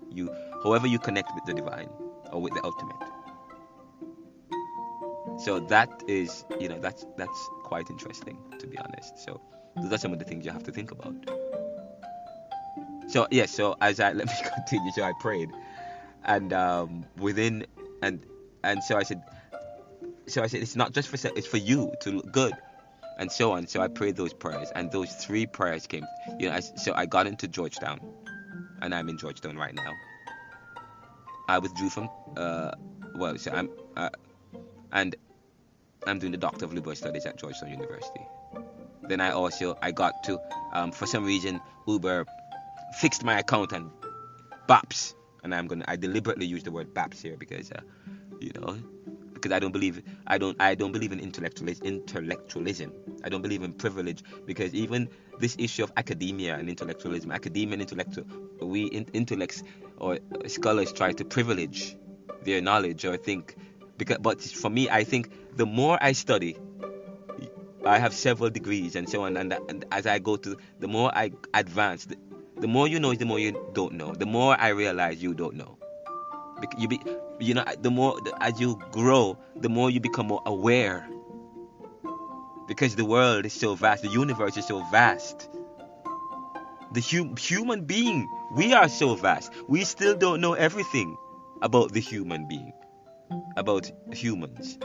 connect with the divine or with the ultimate. So that is that's quite interesting, to be honest. So those are some of the things you have to think about. So yes, let me continue. So I prayed, and so I said it's not just for it's for you to look good, and so on. So I prayed those prayers, and those 3 prayers came. So I got into Georgetown, and I'm in Georgetown right now. I withdrew from I'm doing the Doctor of Liberal Studies at Georgetown University. Then I got to for some reason Uber fixed my account and BAPS, and I deliberately use the word BAPS here because because I don't believe in intellectualism. I don't believe in privilege, because even this issue of academia and intellectualism, intellects or scholars try to privilege their knowledge or think. But for me, I think the more I study, I have several degrees and so on, and as I go to, the more I advance, the more you know is the more you don't know. The more I realize you don't know. The more as you grow, the more you become more aware, because the world is so vast, the universe is so vast. The human being, we are so vast. We still don't know everything about the human being. about humans,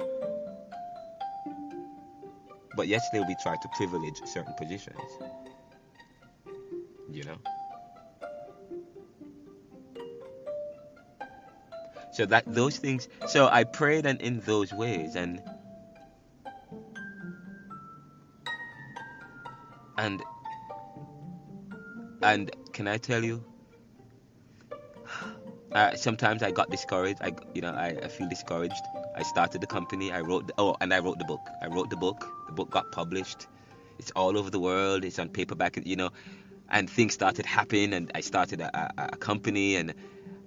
but yet still we try to privilege certain positions, you know. So that those things. So I prayed and in those ways, and and can I tell you? Sometimes I got discouraged. I feel discouraged. I started the company. I wrote the book. I wrote the book. The book got published. It's all over the world. It's on paperback. And things started happening. And I started a company and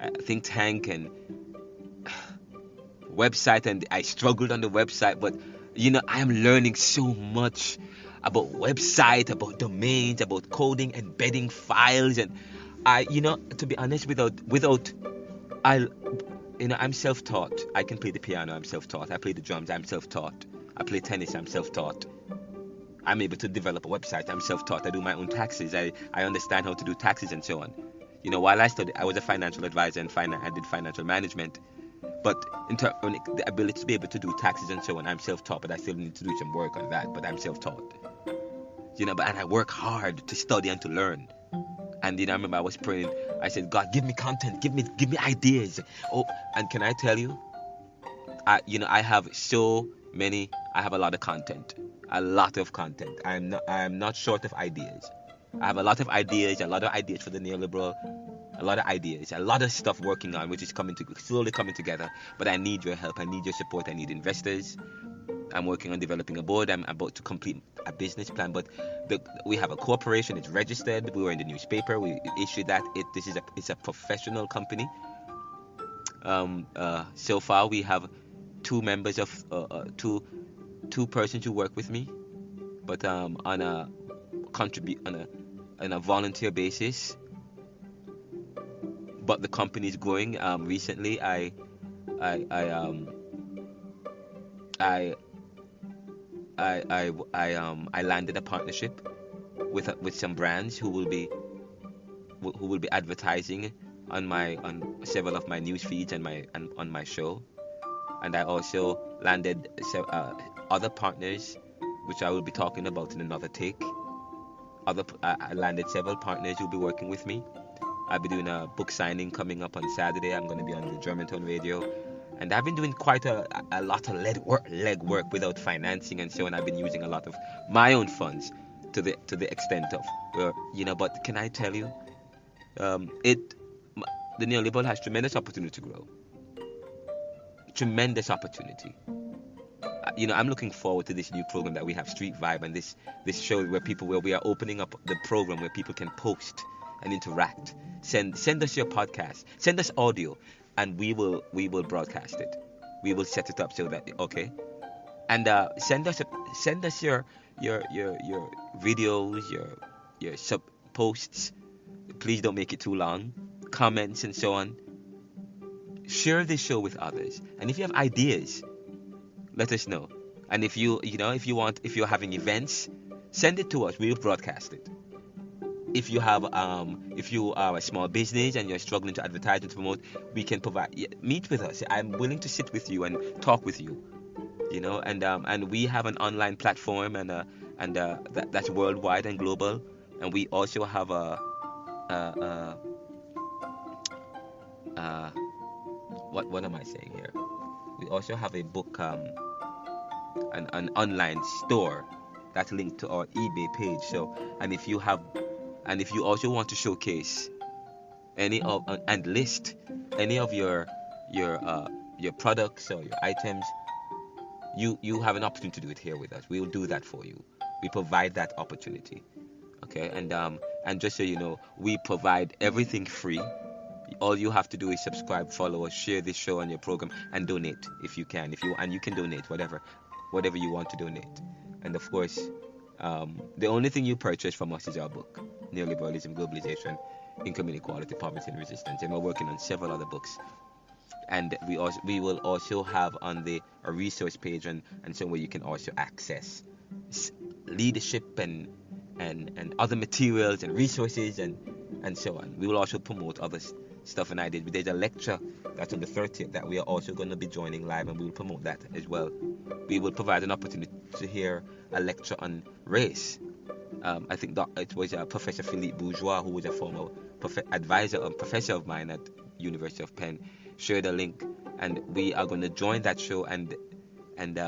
a think tank and website. And I struggled on the website, but I am learning so much about website, about domains, about coding, embedding files, and to be honest, without I'm self-taught. I can play the piano. I'm self-taught. I play the drums. I'm self-taught. I play tennis. I'm self-taught. I'm able to develop a website. I'm self-taught. I do my own taxes. I understand how to do taxes and so on. While I studied, I was a financial advisor and I did financial management. But in terms of the ability to be able to do taxes and so on, I'm self-taught. But I still need to do some work on that. But I'm self-taught. And I work hard to study and to learn. And I remember I was praying. I said, God, give me content, give me ideas. Oh, and can I tell you, I have a lot of content, I am not short of ideas. I have a lot of ideas for the neoliberal, a lot of stuff working on, which is slowly coming together. But I need your help. I need your support. I need investors. I'm working on developing a board. I'm about to complete a business plan, but we have a corporation. It's registered. We were in the newspaper. We issued that. It's a professional company. So far we have two members of two persons who work with me, but on a volunteer basis. But the company is growing. Recently, I landed a partnership with some brands who will be advertising on several of my news feeds and on my show. And I also landed other partners, which I will be talking about in another take. I landed several partners who will be working with me. I'll be doing a book signing coming up on Saturday. I'm going to be on the Germantown radio. And I've been doing quite a lot of leg work without financing and so on. I've been using a lot of my own funds to the extent of But can I tell you, the neoliberal has tremendous opportunity to grow. Tremendous opportunity. I'm looking forward to this new program that we have, Street Vibe, and this show where we are opening up the program where people can post and interact. Send us your podcast. Send us audio. And we will broadcast it. We will set it up so that and send us your videos, your sub posts. Please don't make it too long. Comments and so on. Share this show with others. And if you have ideas, let us know. And if you're having events, send it to us. We'll broadcast it. If you are a small business and you're struggling to advertise and to promote, we can provide. Meet with us. I'm willing to sit with you and talk with you. And we have an online platform and that's worldwide and global. And we also have what am I saying here? We also have a book, an online store that's linked to our eBay page. So, and if you also want to showcase and list any of your products or your items, you have an opportunity to do it here with us. We will do that for you. We provide that opportunity. Okay, and just so you know, we provide everything free. All you have to do is subscribe, follow us, share this show on your program, and donate if you can. You can donate whatever you want to donate. And of course, the only thing you purchase from us is our book, Neoliberalism, Globalization, Income Inequality, Poverty and Resistance. And we're working on several other books. And we will also have on a resource page and somewhere you can also access leadership and other materials and resources and so on. We will also promote other stuff, and I did. There's a lecture that's on the 30th that we are also going to be joining live, and we will promote that as well. We will provide an opportunity to hear a lecture on race. I think that it was Professor Philippe Bourgeois, who was a former professor of mine at University of Penn, shared a link, and we are going to join that show, and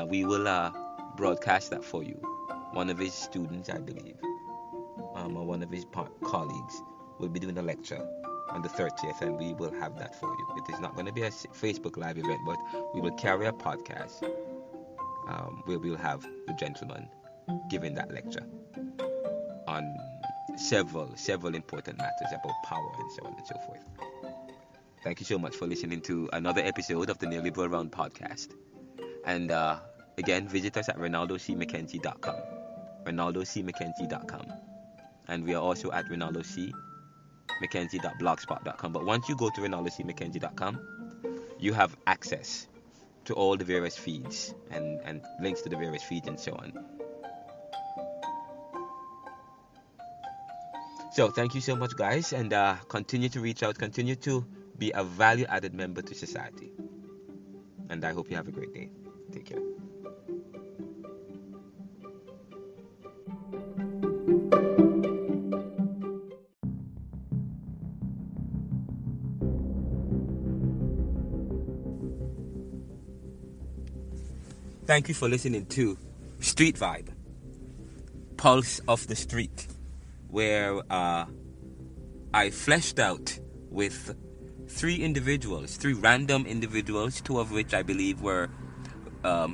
we will broadcast that for you. One of his students, I believe, or one of his colleagues, will be doing a lecture on the 30th, and we will have that for you. It is not going to be a Facebook Live event, but we will carry a podcast where we'll have the gentleman giving that lecture on several important matters about power and so on and so forth. Thank you so much for listening to another episode of the Neoliberal Round podcast. And again, visit us at ronaldocmckenzie.com. ronaldocmckenzie.com. And we are also at ronaldocmckenzie.blogspot.com. But once you go to ronaldocmckenzie.com, you have access to all the various feeds and links to the various feeds and so on. So thank you so much, guys, and continue to reach out, continue to be a value-added member to society. And I hope you have a great day. Take care. Thank you for listening to Street Vibe, Pulse of the Street, where I fleshed out with three random individuals, two of which I believe were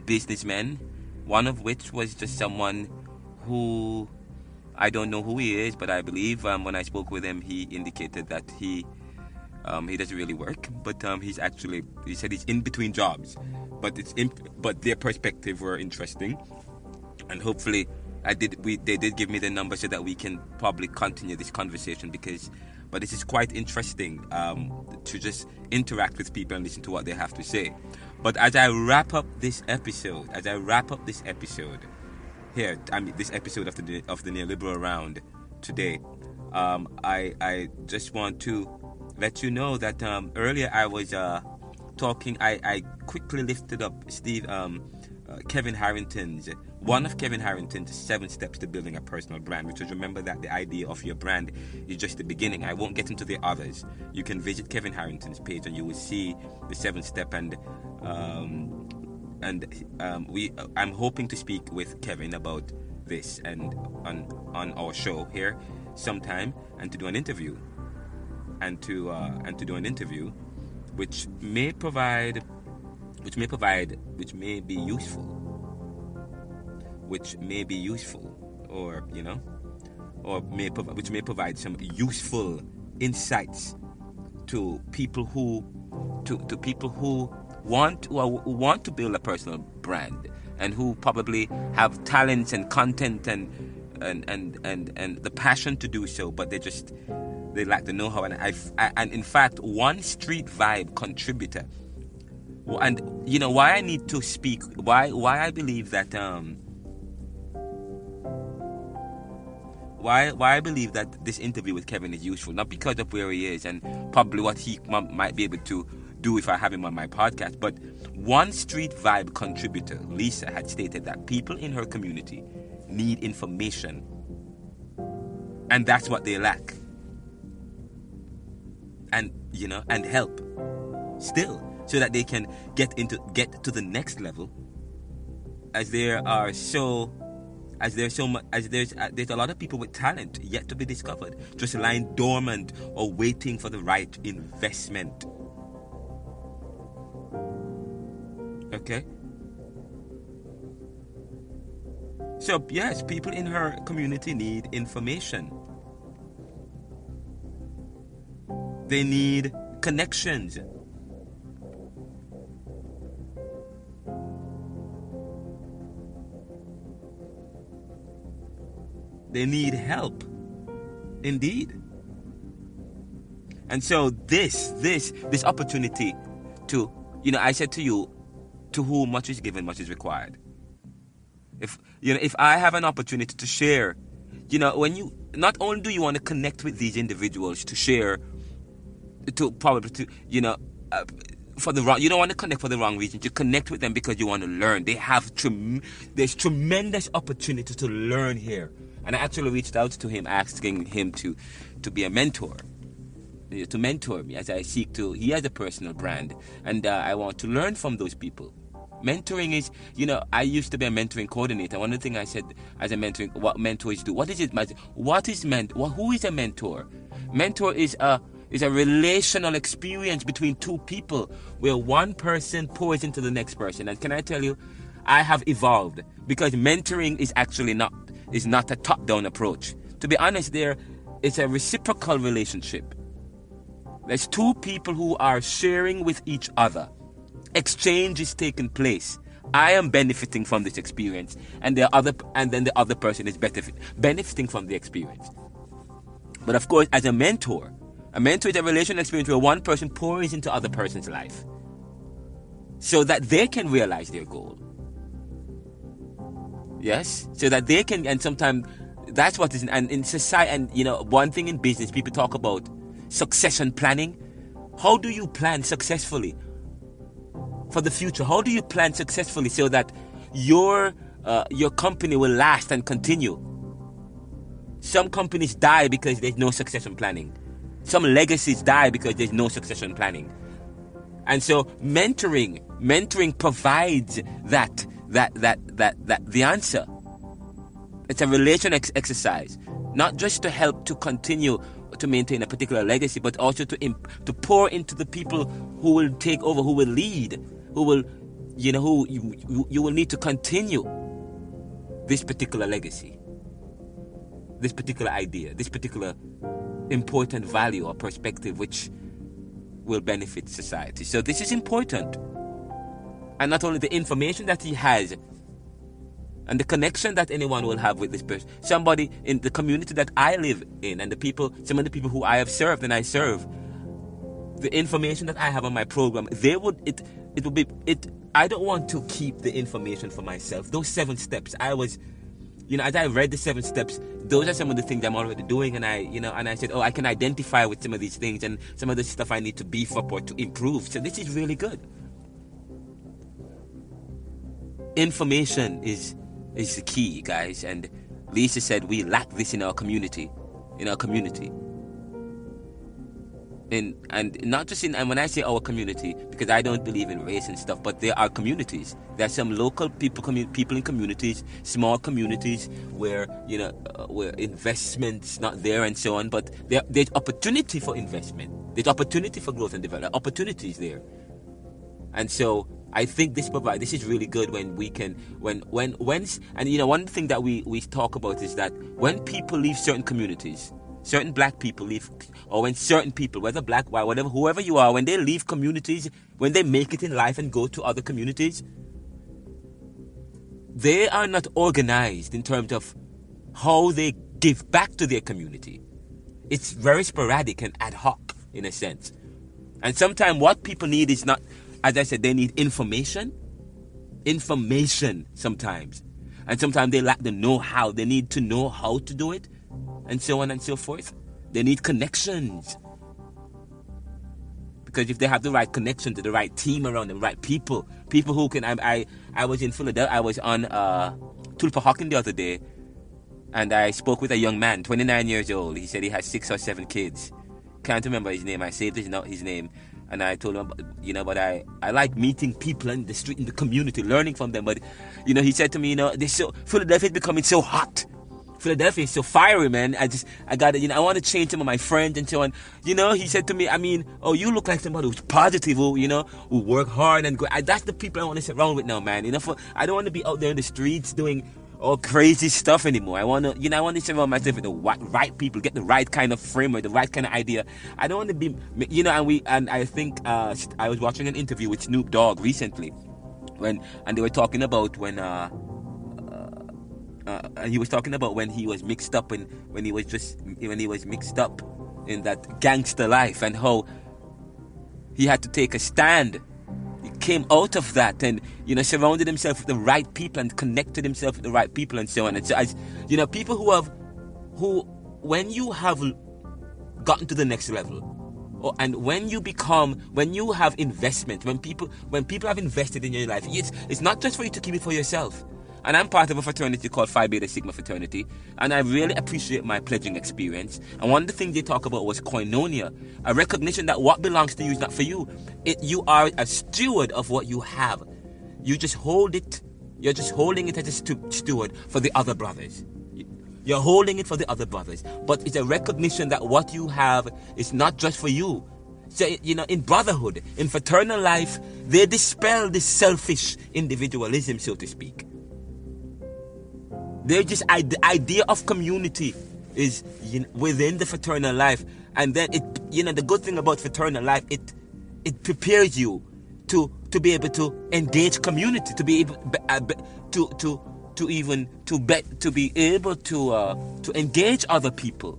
businessmen, one of which was just someone who I don't know who he is, but I believe when I spoke with him, he indicated that he doesn't really work, but he said he's in between jobs, but their perspective were interesting, and hopefully they did give me the number so that we can probably continue this conversation, but this is quite interesting to just interact with people and listen to what they have to say. But as I wrap up this episode here, this episode of the Neoliberal Round today, I just want to let you know that earlier I was talking. I quickly lifted up one of Kevin Harrington's 7 steps to building a personal brand, which is, remember that the idea of your brand is just the beginning. I won't get into the others. You can visit Kevin Harrington's page and you will see the 7 step, and I'm hoping to speak with Kevin about this and on our show here sometime, and to do an interview which may be useful, or which may provide some useful insights to people who want to build a personal brand, and who probably have talents and content and the passion to do so, but they lack the know-how. And in fact, one Street Vibe contributor, and why I need to speak, why I believe that why I believe that this interview with Kevin is useful, not because of where he is and probably what he might be able to do if I have him on my podcast, but one Street Vibe contributor, Lisa, had stated that people in her community need information, and that's what they lack, and help still, so that they can get to the next level, as there's a lot of people with talent yet to be discovered, just lying dormant or waiting for the right investment. Okay? So yes, people in her community need information. They need connections. They need help. Indeed. And so this opportunity to, I said to you, to whom much is given, much is required. If I have an opportunity to share, when you, not only do you want to connect with these individuals to share to probably to for the wrong. You don't want to connect for the wrong reasons. You connect with them because you want to learn. They have there's tremendous opportunity to learn here. And I actually reached out to him, asking him to be a mentor, to mentor me as I seek to. He has a personal brand, and I want to learn from those people. Mentoring is, I used to be a mentoring coordinator. One of the things I said as a mentoring, what mentors do. What is it? Who is a mentor? Mentor is a relational experience between two people where one person pours into the next person. And can I tell you, I have evolved because mentoring is actually not a top-down approach. To be honest, it's a reciprocal relationship. There's two people who are sharing with each other. Exchange is taking place. I am benefiting from this experience, and then the other person is benefiting from the experience. But of course, as a mentor is a relational experience where one person pours into other person's life so that they can realize their goal. Yes, so that they can, and sometimes that's what is, and in society, and one thing in business, people talk about succession planning. How do you plan successfully for the future? How do you plan successfully so that your company will last and continue? Some companies die because there's no succession planning. Some legacies die because there's no succession planning. And so mentoring provides that the answer. It's a relation exercise, not just to help to continue to maintain a particular legacy, but also to pour into the people who will take over, who will lead, who will, who you will need to continue this particular legacy, this particular idea, this particular important value or perspective which will benefit society. So this is important. And not only the information that he has and the connection that anyone will have with this person, somebody in the community that I live in, and some of the people who I have served and I serve, the information that I have on my program, I don't want to keep the information for myself. Those 7 steps, as I read the 7 steps, those are some of the things I'm already doing, and I said, I can identify with some of these things and some of the stuff I need to beef up or to improve. So this is really good. Information is the key, guys, and Lisa said we lack this in our community. And not just and when I say our community, because I don't believe in race and stuff, but there are communities. There are some local people in communities, small communities where where investment's not there and so on. But there's opportunity for investment. There's opportunity for growth and development. Opportunities there, and so I think this is really good when we can when one thing that we talk about is that when people leave certain communities. Certain black people leave, or when certain people, whether black, white, whatever, whoever you are, when they leave communities, when they make it in life and go to other communities, they are not organized in terms of how they give back to their community. It's very sporadic and ad hoc in a sense. And sometimes what people need is not, as I said, they need information sometimes. And sometimes they lack the know-how. They need to know how to do it. And so on and so forth. They need connections. Because if they have the right connection to the right team around them, right people who can... I was in Philadelphia. I was on Tulpa Hawking the other day, and I spoke with a young man, 29 years old. He said he has 6 or 7 kids. Can't remember his name. I saved his name. And I told him, but I like meeting people in the street, in the community, learning from them. But, he said to me, Philadelphia is becoming so hot. Philadelphia is so fiery, man. I got it. I want to change some of my friends and so on. He said to me, you look like somebody who's positive, who work hard and go. That's the people I want to sit around with now, man. I don't want to be out there in the streets doing all crazy stuff anymore. I want to surround myself with the right people, get the right kind of framework, the right kind of idea. I don't want to be, and I think I was watching an interview with Snoop Dogg recently, and they were talking about when he was talking about when he was mixed up in that gangster life, and how he had to take a stand. He came out of that and surrounded himself with the right people and connected himself with the right people and so on. And so, as people who when you have gotten to the next level, And when you have investment, when people have invested in your life, it's not just for you to keep it for yourself. And I'm part of a fraternity called Phi Beta Sigma Fraternity, and I really appreciate my pledging experience. And one of the things they talk about was koinonia, a recognition that what belongs to you is not for you. You are a steward of what you have. You just hold it. You're just holding it as a steward for the other brothers. You're holding it for the other brothers. But it's a recognition that what you have is not just for you. So, in brotherhood, in fraternal life, they dispel this selfish individualism, so to speak. The idea of community is within the fraternal life, and then the good thing about fraternal life, it prepares you to be able to engage community, to be able to engage other people.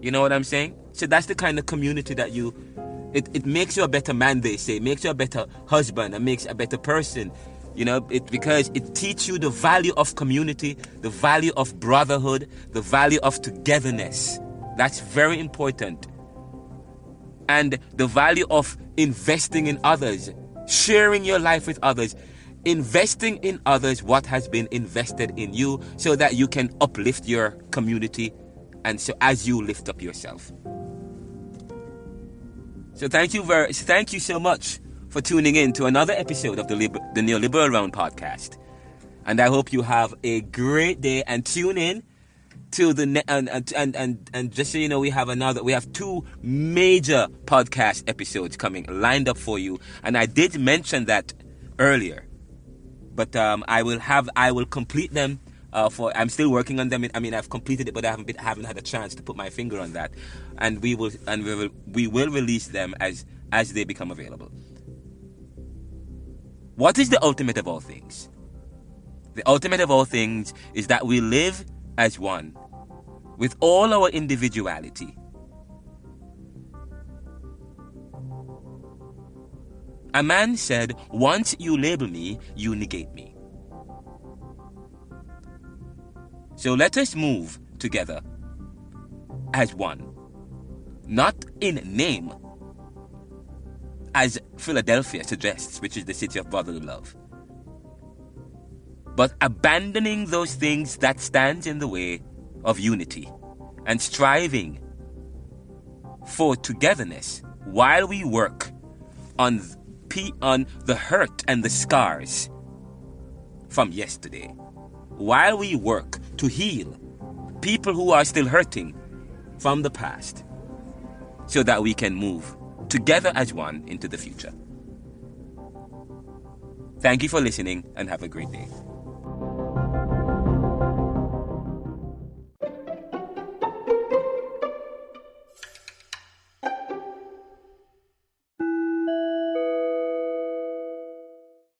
You know what I'm saying? So that's the kind of community that it makes you a better man, they say, makes you a better husband, and makes a better person. Because it teaches you the value of community, the value of brotherhood, the value of togetherness. That's very important. And the value of investing in others, sharing your life with others, investing in others what has been invested in you, so that you can uplift your community, and so as you lift up yourself. So thank you so much for tuning in to another episode of the Neoliberal Round podcast. And I hope you have a great day, and tune in to and just so you know, we have 2 major podcast episodes lined up for you. And I did mention that earlier, but I will complete them. I'm still working on them. I've completed it, but I haven't had a chance to put my finger on that. And we will release them as they become available. What is the ultimate of all things? The ultimate of all things is that we live as one, with all our individuality. A man said, "Once you label me, you negate me." So let us move together as one, not in name, as Philadelphia suggests, which is the city of brotherly love, but abandoning those things that stand in the way of unity, and striving for togetherness while we work on the hurt and the scars from yesterday, while we work to heal people who are still hurting from the past, so that we can move together as one into the future. Thank you for listening, and have a great day.